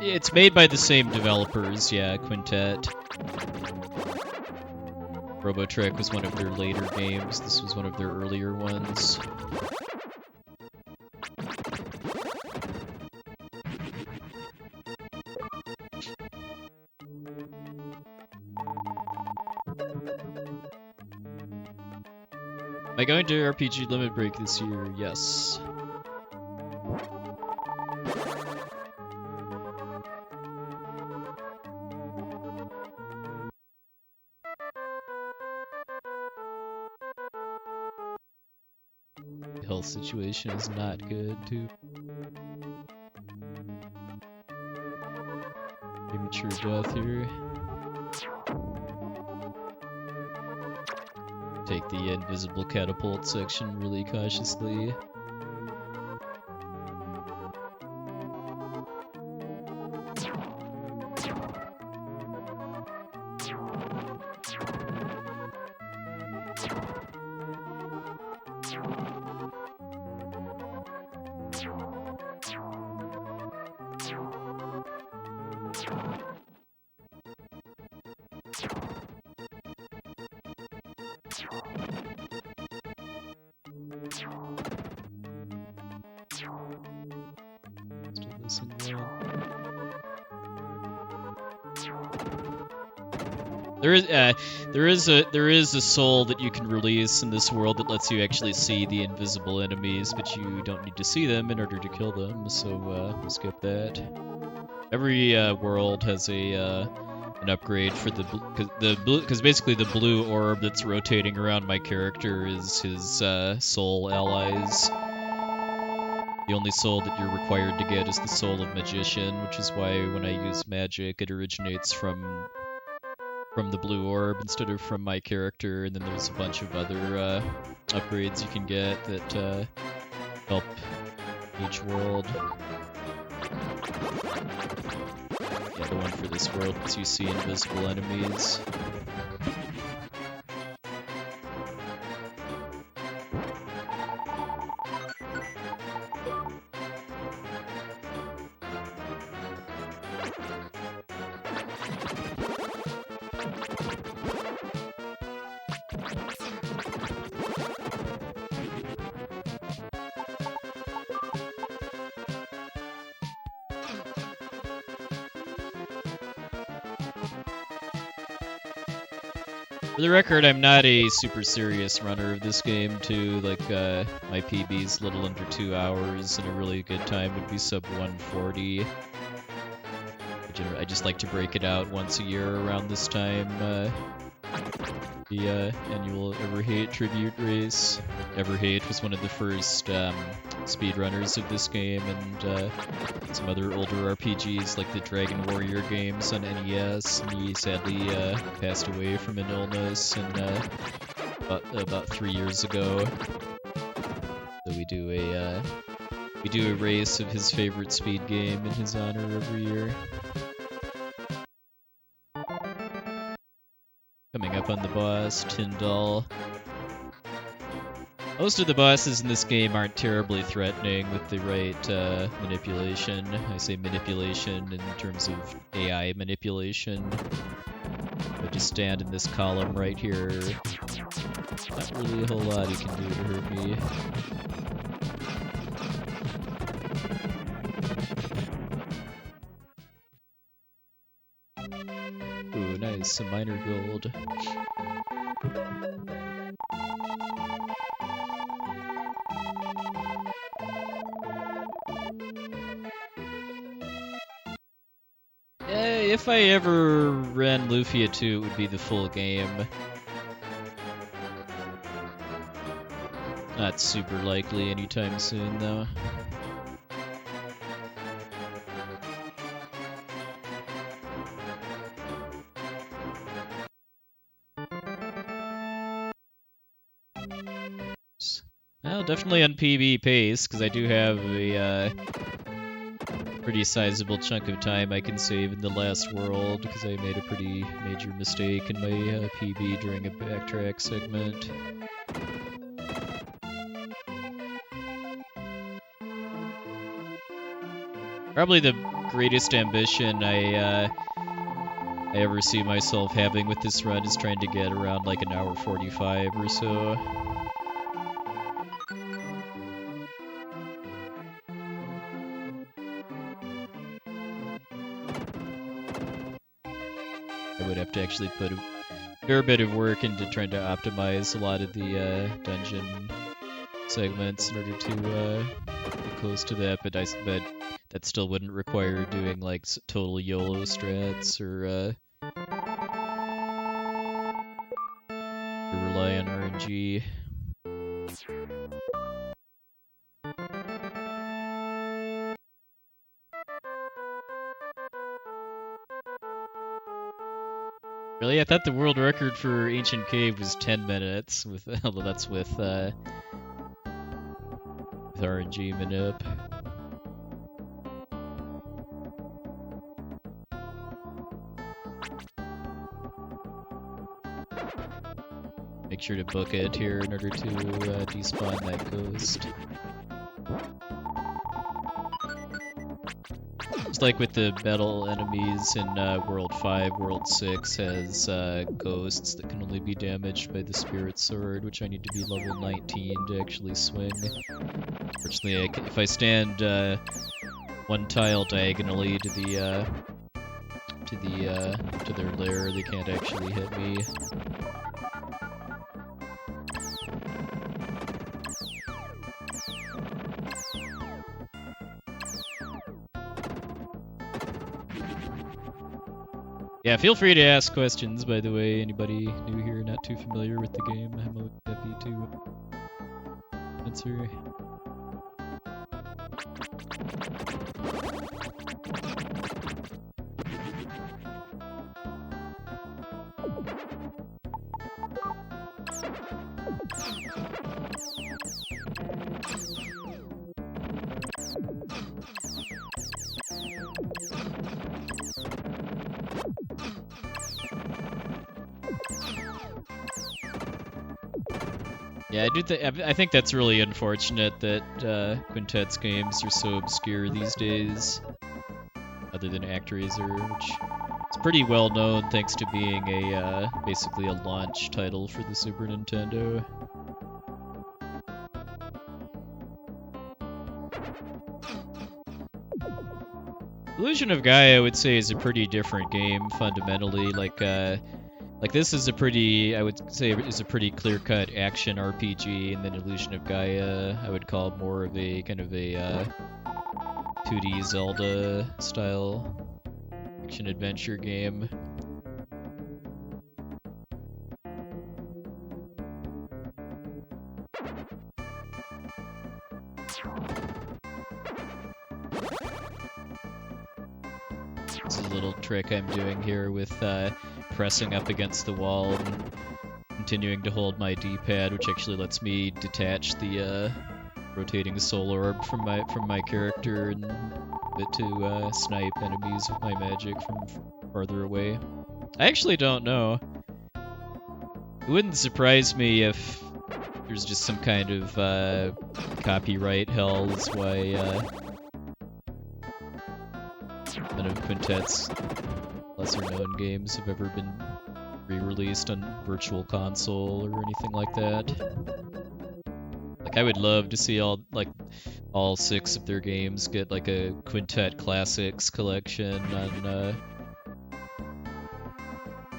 It's made by the same developers, yeah, Quintet. Robotrek was one of their later games. This was one of their earlier ones. Am I going to RPG Limit Break this year? Yes. The health situation is not good, too. Premature death here. Take the invisible catapult section really cautiously. There is a soul that you can release in this world that lets you actually see the invisible enemies, but you don't need to see them in order to kill them. So we'll skip that. Every world has an upgrade for because basically the blue orb that's rotating around my character is his soul allies. The only soul that you're required to get is the soul of magician, which is why when I use magic, it originates from the blue orb instead of from my character, and then there's a bunch of other upgrades you can get that help each world. yeah, the one for this world, because you see invisible enemies. For the record, I'm not a super serious runner of this game, too. Like, my PB's a little under 2 hours, and a really good time would be sub 140. I just like to break it out once a year around this time. The annual Everhate tribute race. Everhate was one of the first speedrunners of this game, and some other older RPGs like the Dragon Warrior games on NES. And he sadly passed away from an illness about 3 years ago. So we do a race of his favorite speed game in his honor every year. Coming up on the boss, Tyndall. Most of the bosses in this game aren't terribly threatening with the right manipulation. I say manipulation in terms of AI manipulation. I just stand in this column right here. Not really a whole lot he can do to hurt me. Ooh, nice, some minor gold. If I ever ran Lufia 2, it would be the full game. Not super likely anytime soon, though. Well, definitely on PB pace, because I do have a pretty sizable chunk of time I can save in the last world, because I made a pretty major mistake in my PB during a backtrack segment. Probably the greatest ambition I ever see myself having with this run is trying to get around like an hour 45 or so. I would have to actually put a fair bit of work into trying to optimize a lot of the dungeon segments in order to get close to that, but that still wouldn't require doing like total YOLO strats or rely on RNG. Really? I thought the world record for Ancient Cave was 10 minutes, although that's with RNG manip. Make sure to book it here in order to despawn that ghost. Just like with the battle enemies in World 5, World 6 has ghosts that can only be damaged by the Spirit Sword, which I need to be level 19 to actually swing. Fortunately, if I stand one tile diagonally to their lair, they can't actually hit me. Yeah, feel free to ask questions, by the way. Anybody new here, not too familiar with the game, I'm always happy to answer. Yeah, I think that's really unfortunate that Quintet's games are so obscure these days, other than ActRaiser, which is pretty well known thanks to being a basically a launch title for the Super Nintendo. Illusion of Gaia, I would say, is a pretty different game fundamentally. Like this is a pretty, I would say, is a pretty clear-cut action RPG, and then Illusion of Gaia, I would call more of a kind of a 2D Zelda style action adventure game. This is a little trick I'm doing here with pressing up against the wall and continuing to hold my D-pad, which actually lets me detach the rotating soul orb from my character and it to snipe enemies with my magic from farther away. I actually don't know. It wouldn't surprise me if there's just some kind of copyright hell is why none of Quintet's lesser-known games have ever been re-released on Virtual Console or anything like that. Like, I would love to see all 6 of their games get like a Quintet Classics collection on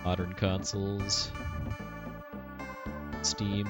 modern consoles, Steam.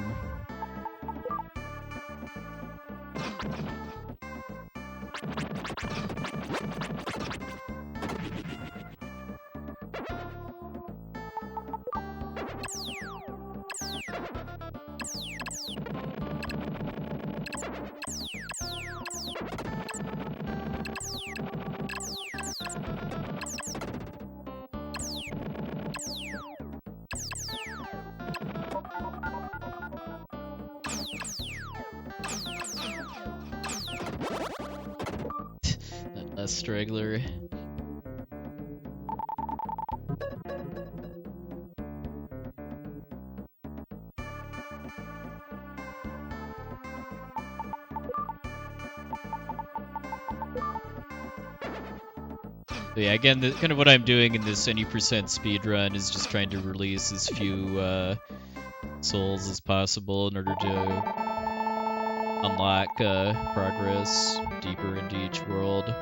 That last straggler. So yeah, again, kind of what I'm doing in this any percent speedrun is just trying to release as few souls as possible in order to unlock progress deeper into each world.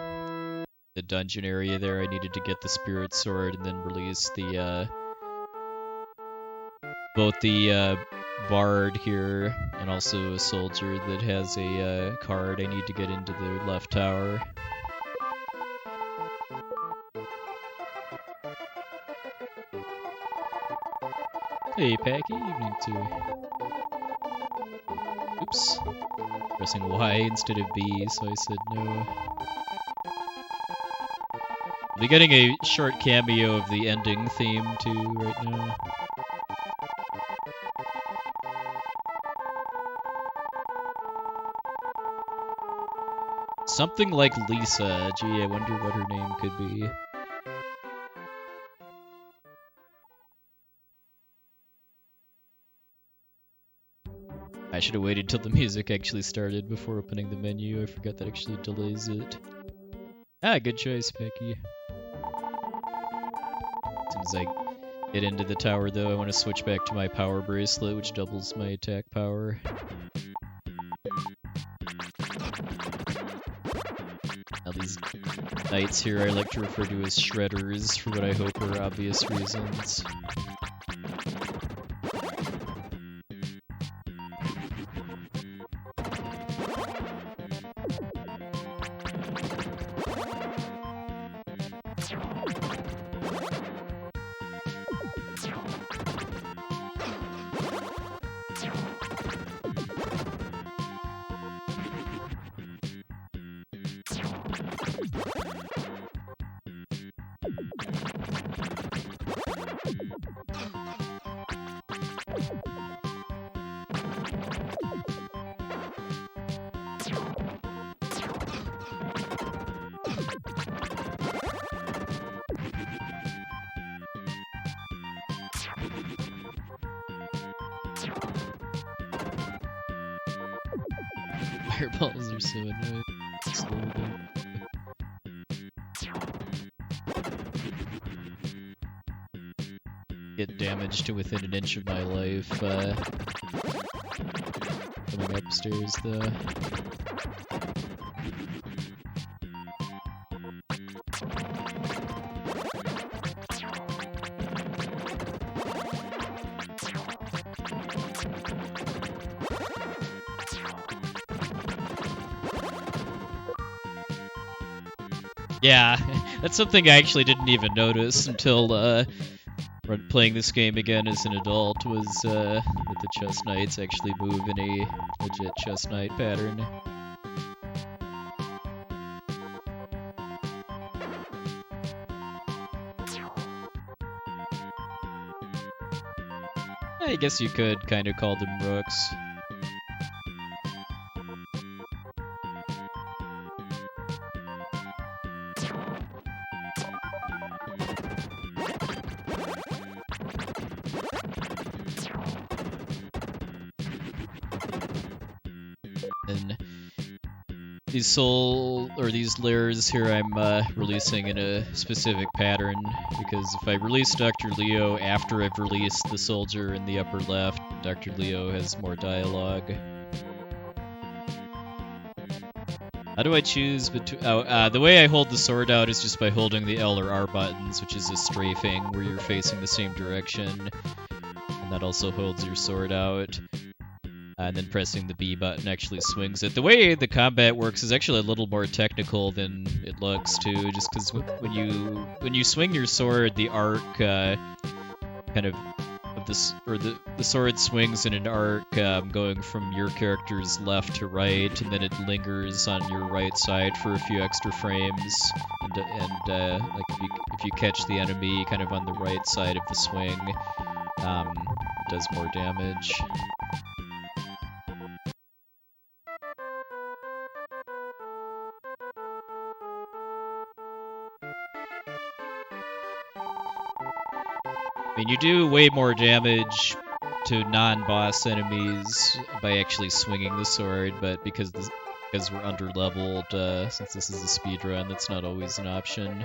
The dungeon area there, I needed to get the spirit sword and then release the both the bard here and also a soldier that has a card I need to get into the left tower. Hey, Packy, evening too. Oops. Pressing Y instead of B, so I said no. I'll be getting a short cameo of the ending theme too right now. Something like Lisa. Gee, I wonder what her name could be. I should have waited till the music actually started before opening the menu. I forgot that actually delays it. Ah, good choice, Becky. As soon as I get into the tower, though, I want to switch back to my power bracelet, which doubles my attack power. Now these knights here I like to refer to as shredders, for what I hope are obvious reasons. Fireballs are so annoying. Slowly. Get damaged to within an inch of my life, coming upstairs, though. Yeah, that's something I actually didn't even notice until playing this game again as an adult, was that the chess knights actually move in a legit chess knight pattern. I guess you could kind of call them rooks. And these layers here I'm releasing in a specific pattern, because if I release Dr. Leo after I've released the soldier in the upper left, Dr. Leo has more dialogue. How do I choose between... the way I hold the sword out is just by holding the L or R buttons, which is a strafing where you're facing the same direction. And that also holds your sword out. And then pressing the B button actually swings it. The way the combat works is actually a little more technical than it looks, too, just because when you swing your sword, the arc kind of this, or the sword swings in an arc going from your character's left to right, and then it lingers on your right side for a few extra frames, and like if you catch the enemy kind of on the right side of the swing, it does more damage. I mean, you do way more damage to non-boss enemies by actually swinging the sword, but because we're under-leveled, since this is a speedrun, that's not always an option.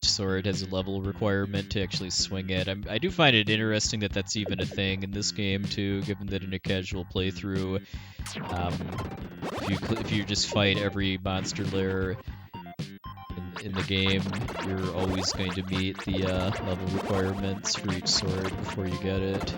Sword has a level requirement to actually swing it. I do find it interesting that that's even a thing in this game, too, given that in a casual playthrough, if you just fight every monster lair in the game, you're always going to meet the level requirements for each sword before you get it.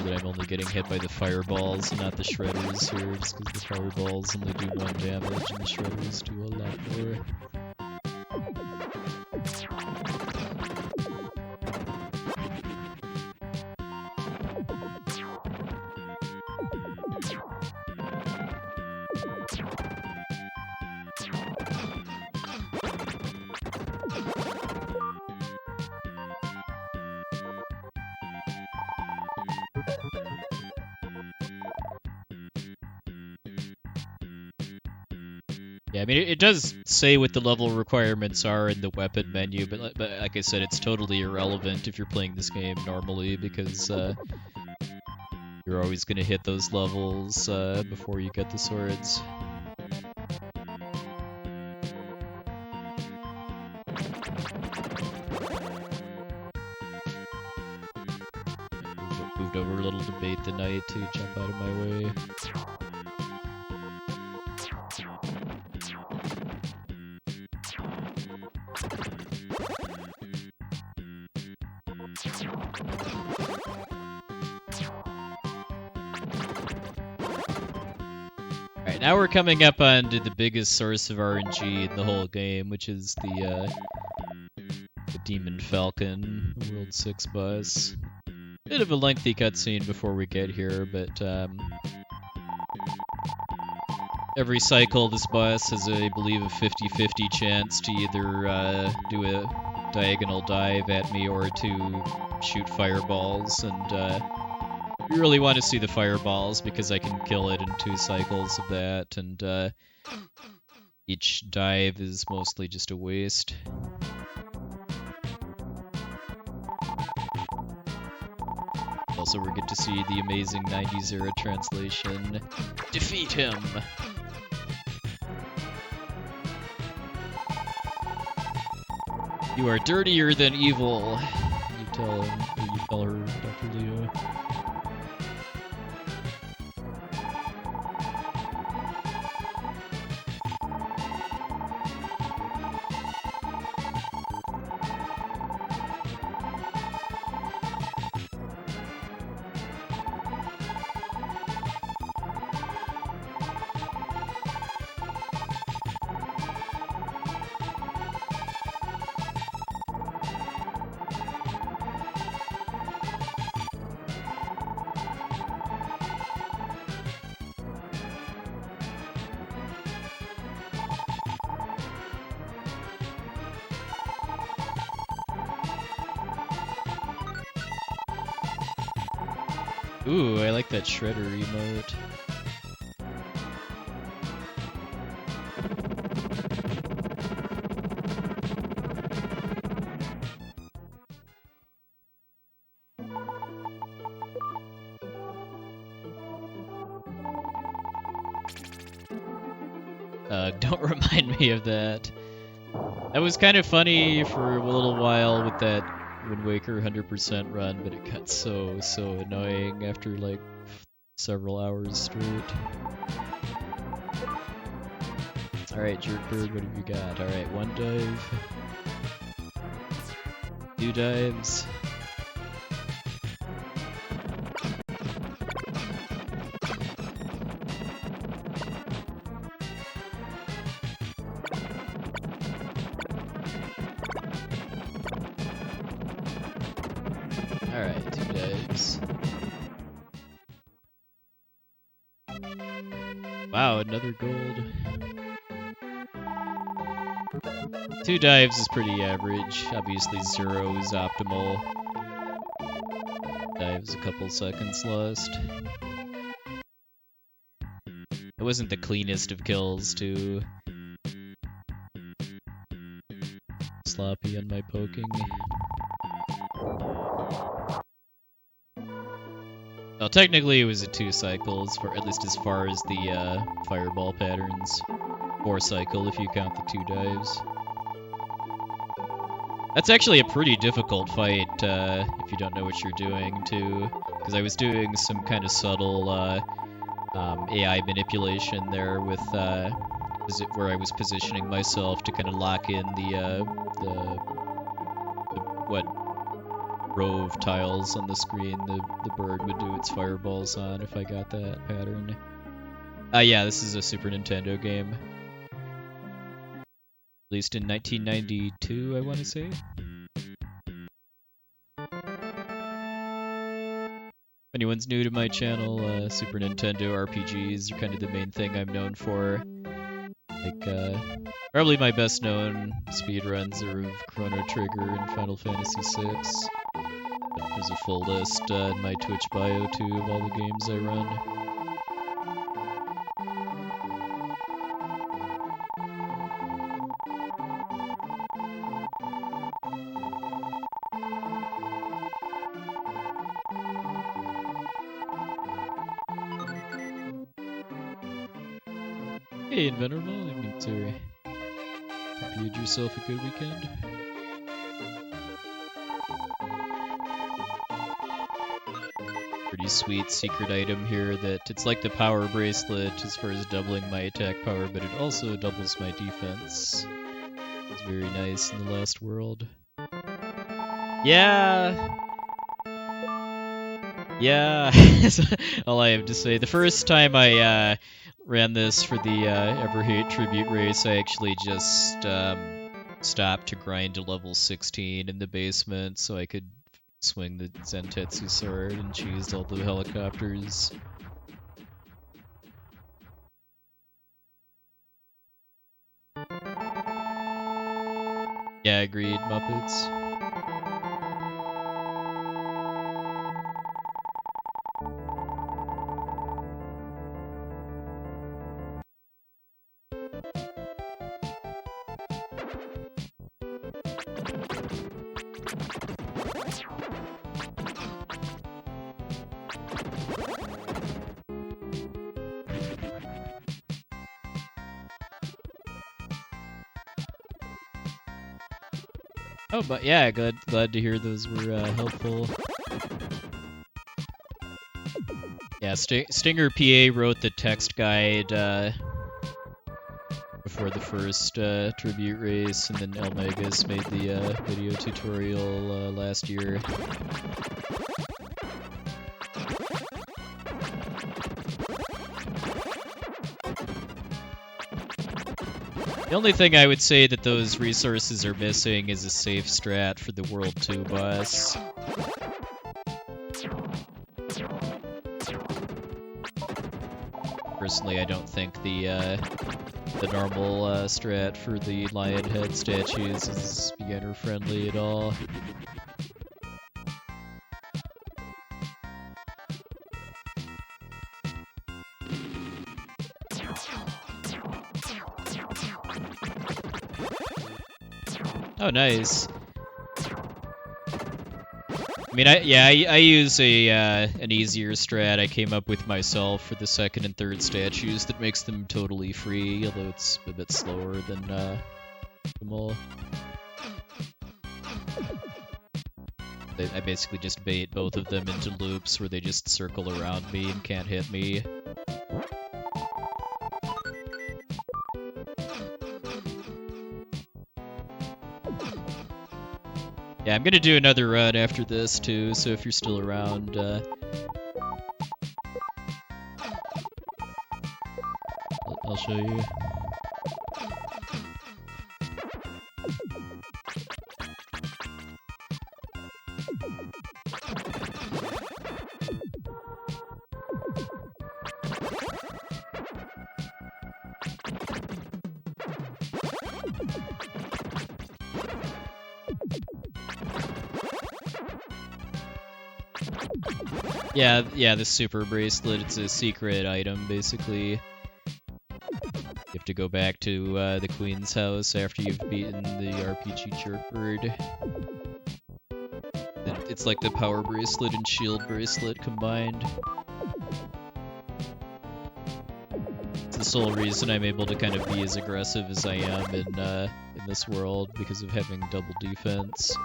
But I'm only getting hit by the fireballs and not the shredders here, just because the fireballs only do 1 damage and the shredders do a lot more. Yeah, I mean, it does say what the level requirements are in the weapon menu, but like I said, it's totally irrelevant if you're playing this game normally, because you're always going to hit those levels before you get the swords. Moved over a little to bait the knight to jump out of my way. Alright, now we're coming up onto the biggest source of RNG in the whole game, which is the Demon Falcon, the World 6 boss. Bit of a lengthy cutscene before we get here, but every cycle this boss has, I believe, a 50-50 chance to either do a diagonal dive at me or to shoot fireballs, and you really want to see the fireballs because I can kill it in 2 cycles of that, and each dive is mostly just a waste. Also, we get to see the amazing 90s era translation. Defeat him! You are dirtier than evil, you tell him, or you tell her, Dr. Leo. Ooh, I like that shredder emote. Don't remind me of that. That was kind of funny for a little while with that Wind Waker 100% run, but it got so annoying after like several hours straight. Alright, Jerkbird, what have you got? Alright, 1 dive. 2 dives. Alright, 2 dives. Wow, another gold. 2 dives is pretty average. Obviously 0 is optimal. Dives a couple seconds lost. It wasn't the cleanest of kills, too. Sloppy on my poking. Well, technically it was a 2 cycles, for at least as far as the fireball patterns. 4 cycle if you count the 2 dives. That's actually a pretty difficult fight if you don't know what you're doing, too. Because I was doing some kind of subtle AI manipulation there with where I was positioning myself to kind of lock in the what row of tiles on the screen the bird would do its fireballs on if I got that pattern. Yeah, this is a Super Nintendo game. Released in 1992, I want to say. If anyone's new to my channel, Super Nintendo RPGs are kind of the main thing I'm known for. Like, probably my best known speedruns are of Chrono Trigger and Final Fantasy VI. But there's a full list in my Twitch bio, too, of all the games I run. Hey, Invenerable, I mean to hope you had yourself a good weekend. Pretty sweet secret item here that it's like the power bracelet as far as doubling my attack power, but it also doubles my defense. It's very nice in the last world. Yeah! Yeah, all I have to say. The first time I ran this for the Everhate Tribute race, I actually just stopped to grind to level 16 in the basement so I could swing the Zentetsu sword and cheesed all the helicopters. Yeah, agreed, Muppets. Oh, but yeah, glad to hear those were helpful. Yeah, Stinger PA wrote the text guide before the first tribute race, and then Elmegas made the video tutorial last year. The only thing I would say that those resources are missing is a safe strat for the World 2 boss. Personally, I don't think the normal strat for the lion head statues is beginner friendly at all. Oh, nice. I mean, I use an easier strat I came up with myself for the second and third statues that makes them totally free, although it's a bit slower than them all. I basically just bait both of them into loops where they just circle around me and can't hit me. Yeah, I'm gonna do another run after this too, so if you're still around, I'll show you. Yeah, the super bracelet, it's a secret item, basically. You have to go back to the Queen's house after you've beaten the RPG Jerkbird. It's like the power bracelet and shield bracelet combined. It's the sole reason I'm able to kind of be as aggressive as I am in this world, because of having double defense.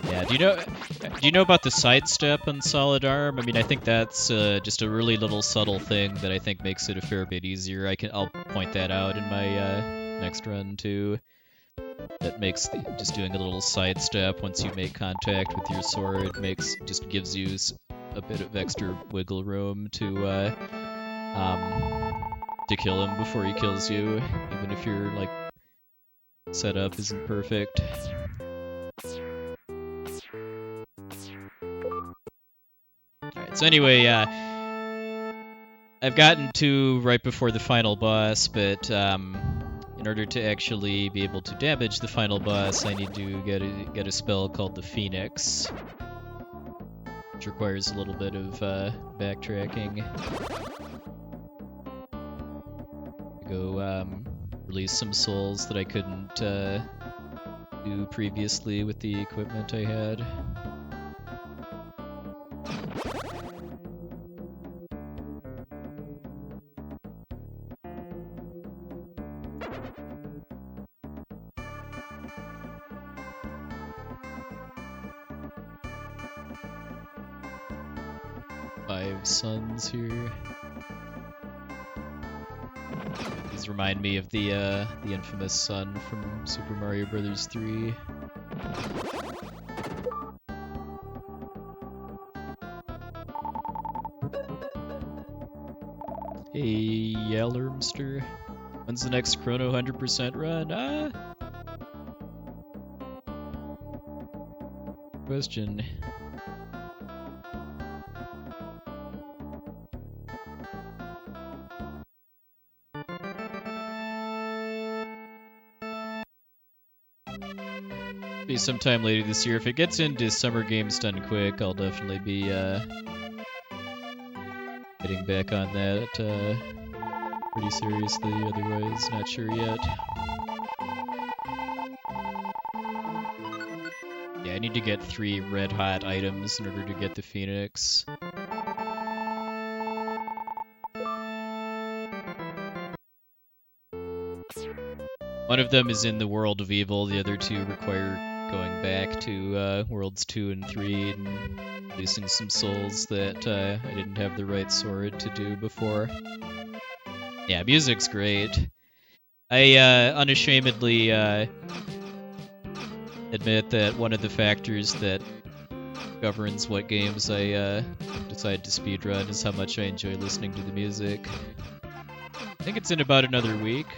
Yeah, do you know about the sidestep on Solid Arm? I mean, I think that's just a really little subtle thing that I think makes it a fair bit easier. I'll point that out in my next run too. That makes just doing a little sidestep once you make contact with your sword just gives you a bit of extra wiggle room to kill him before he kills you, even if your like setup isn't perfect. Alright, so anyway, I've gotten to right before the final boss, but in order to actually be able to damage the final boss, I need to get a spell called the Phoenix, which requires a little bit of backtracking. Go release some souls that I couldn't do previously with the equipment I had. Five suns here. These remind me of the infamous sun from Super Mario Bros. 3. Hey, Yellermster. When's the next Chrono 100% run? Question. Be sometime later this year. If it gets into Summer Games done quick, I'll definitely be getting back on that pretty seriously. Otherwise, not sure yet. Yeah, I need to get 3 red hot items in order to get the Phoenix. One of them is in the World of Evil, the other two require going back to Worlds 2 and 3 and releasing some souls that I didn't have the right sword to do before. Yeah, music's great. I unashamedly admit that one of the factors that governs what games I decide to speedrun is how much I enjoy listening to the music. I think it's in about another week.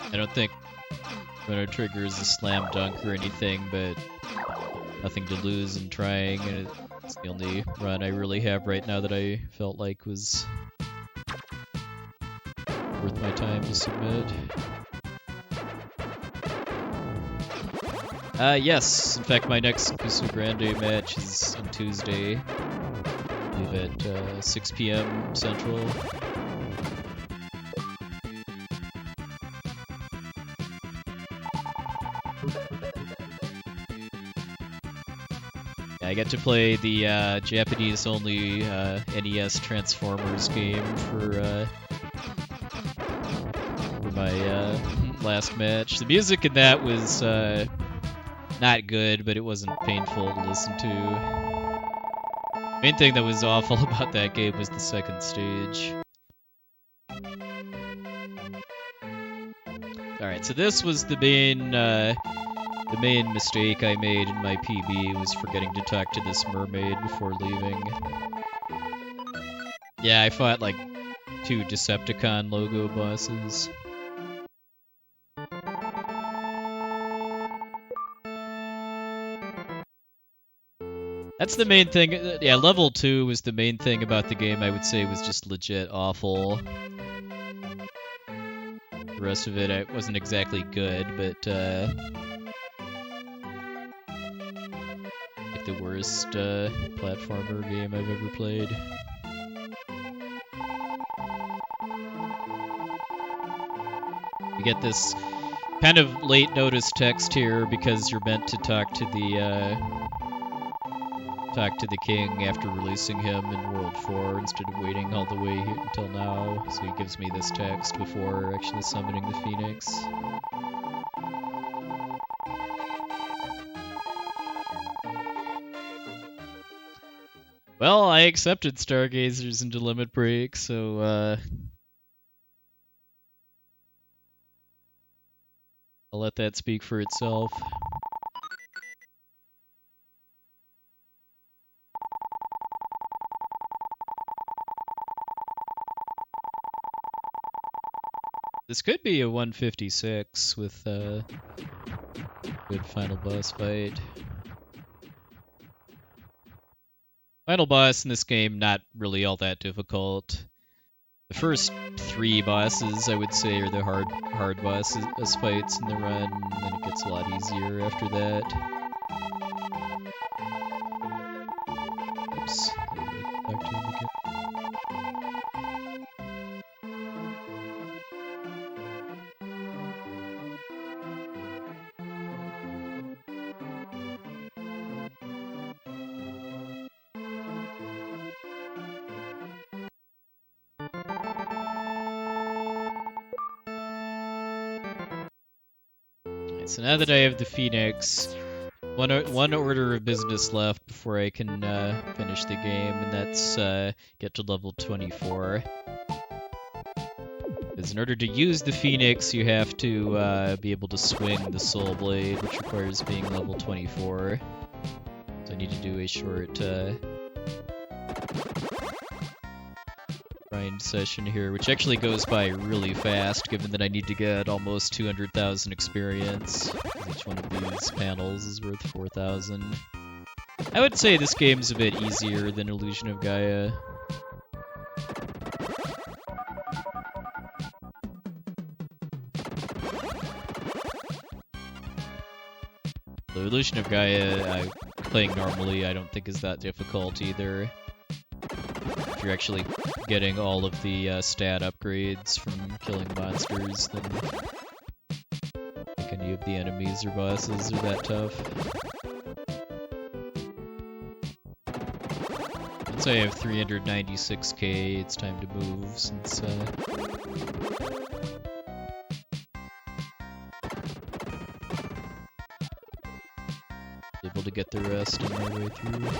I don't think Chrono Trigger is a slam dunk or anything, but nothing to lose in trying, and it's the only run I really have right now that I felt like was worth my time to submit. Yes, in fact my next Kusu Grande match is on Tuesday, I believe at 6 p.m. Central. I get to play the Japanese-only NES Transformers game for my last match. The music in that was not good, but it wasn't painful to listen to. Main thing that was awful about that game was the second stage. Alright, so this was the main mistake I made in my PB was forgetting to talk to this mermaid before leaving. Yeah, I fought like 2 Decepticon logo bosses. That's the main thing. Yeah, level 2 was the main thing about the game I would say was just legit awful. The rest of it wasn't exactly good, but like the worst platformer game I've ever played. You get this kind of late notice text here because you're meant to talk to the king after releasing him in World 4 instead of waiting all the way until now. So he gives me this text before actually summoning the Phoenix. Well, I accepted Stargazers into Limit Break, so I'll let that speak for itself. This could be a 156 with a good final boss fight. Final boss in this game, not really all that difficult. The first 3 bosses, I would say, are the hard boss fights in the run, and then it gets a lot easier after that. Oops. Back to him again. So now that I have the Phoenix, one order of business left before I can finish the game, and that's get to level 24. Because in order to use the Phoenix, you have to be able to swing the Soul Blade, which requires being level 24. So I need to do a short grind session here, which actually goes by really fast, given that I need to get almost 200,000 experience. Each one of these panels is worth 4,000. I would say this game's a bit easier than Illusion of Gaia. The Illusion of Gaia, playing normally, I don't think is that difficult either. If you're actually getting all of the stat upgrades from killing monsters, then I think any of the enemies or bosses are that tough. Since I have 396k, it's time to move since able to get the rest on my way through.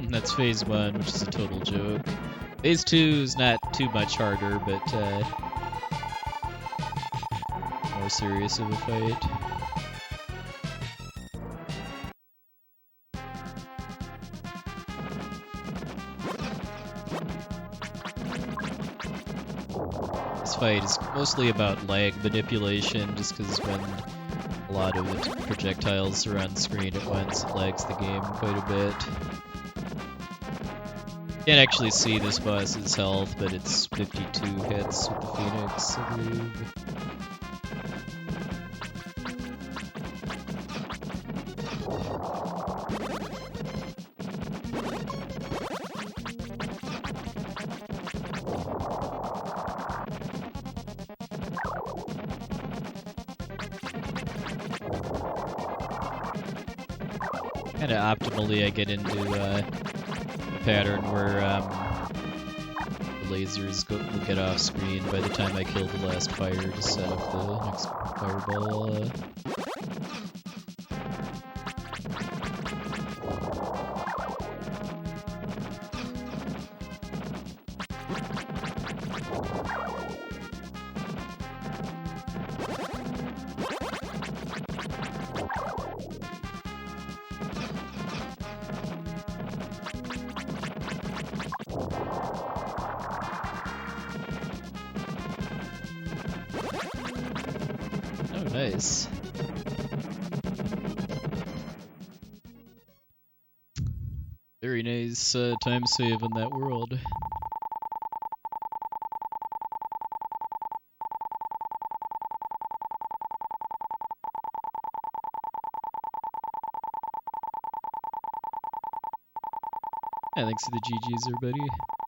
That's phase 1, which is a total joke. Phase 2 is not too much harder, but more serious of a fight. This fight is mostly about lag manipulation, just because when a lot of projectiles are on screen at once, it lags the game quite a bit. Can't actually see this boss's health, but it's 52 hits with the Phoenix, I believe. Kinda optimally I get into pattern where the lasers will get off screen by the time I kill the last fire to set up the next fireball. Nice. Very nice time save in that world. Yeah, thanks for the GGs, everybody.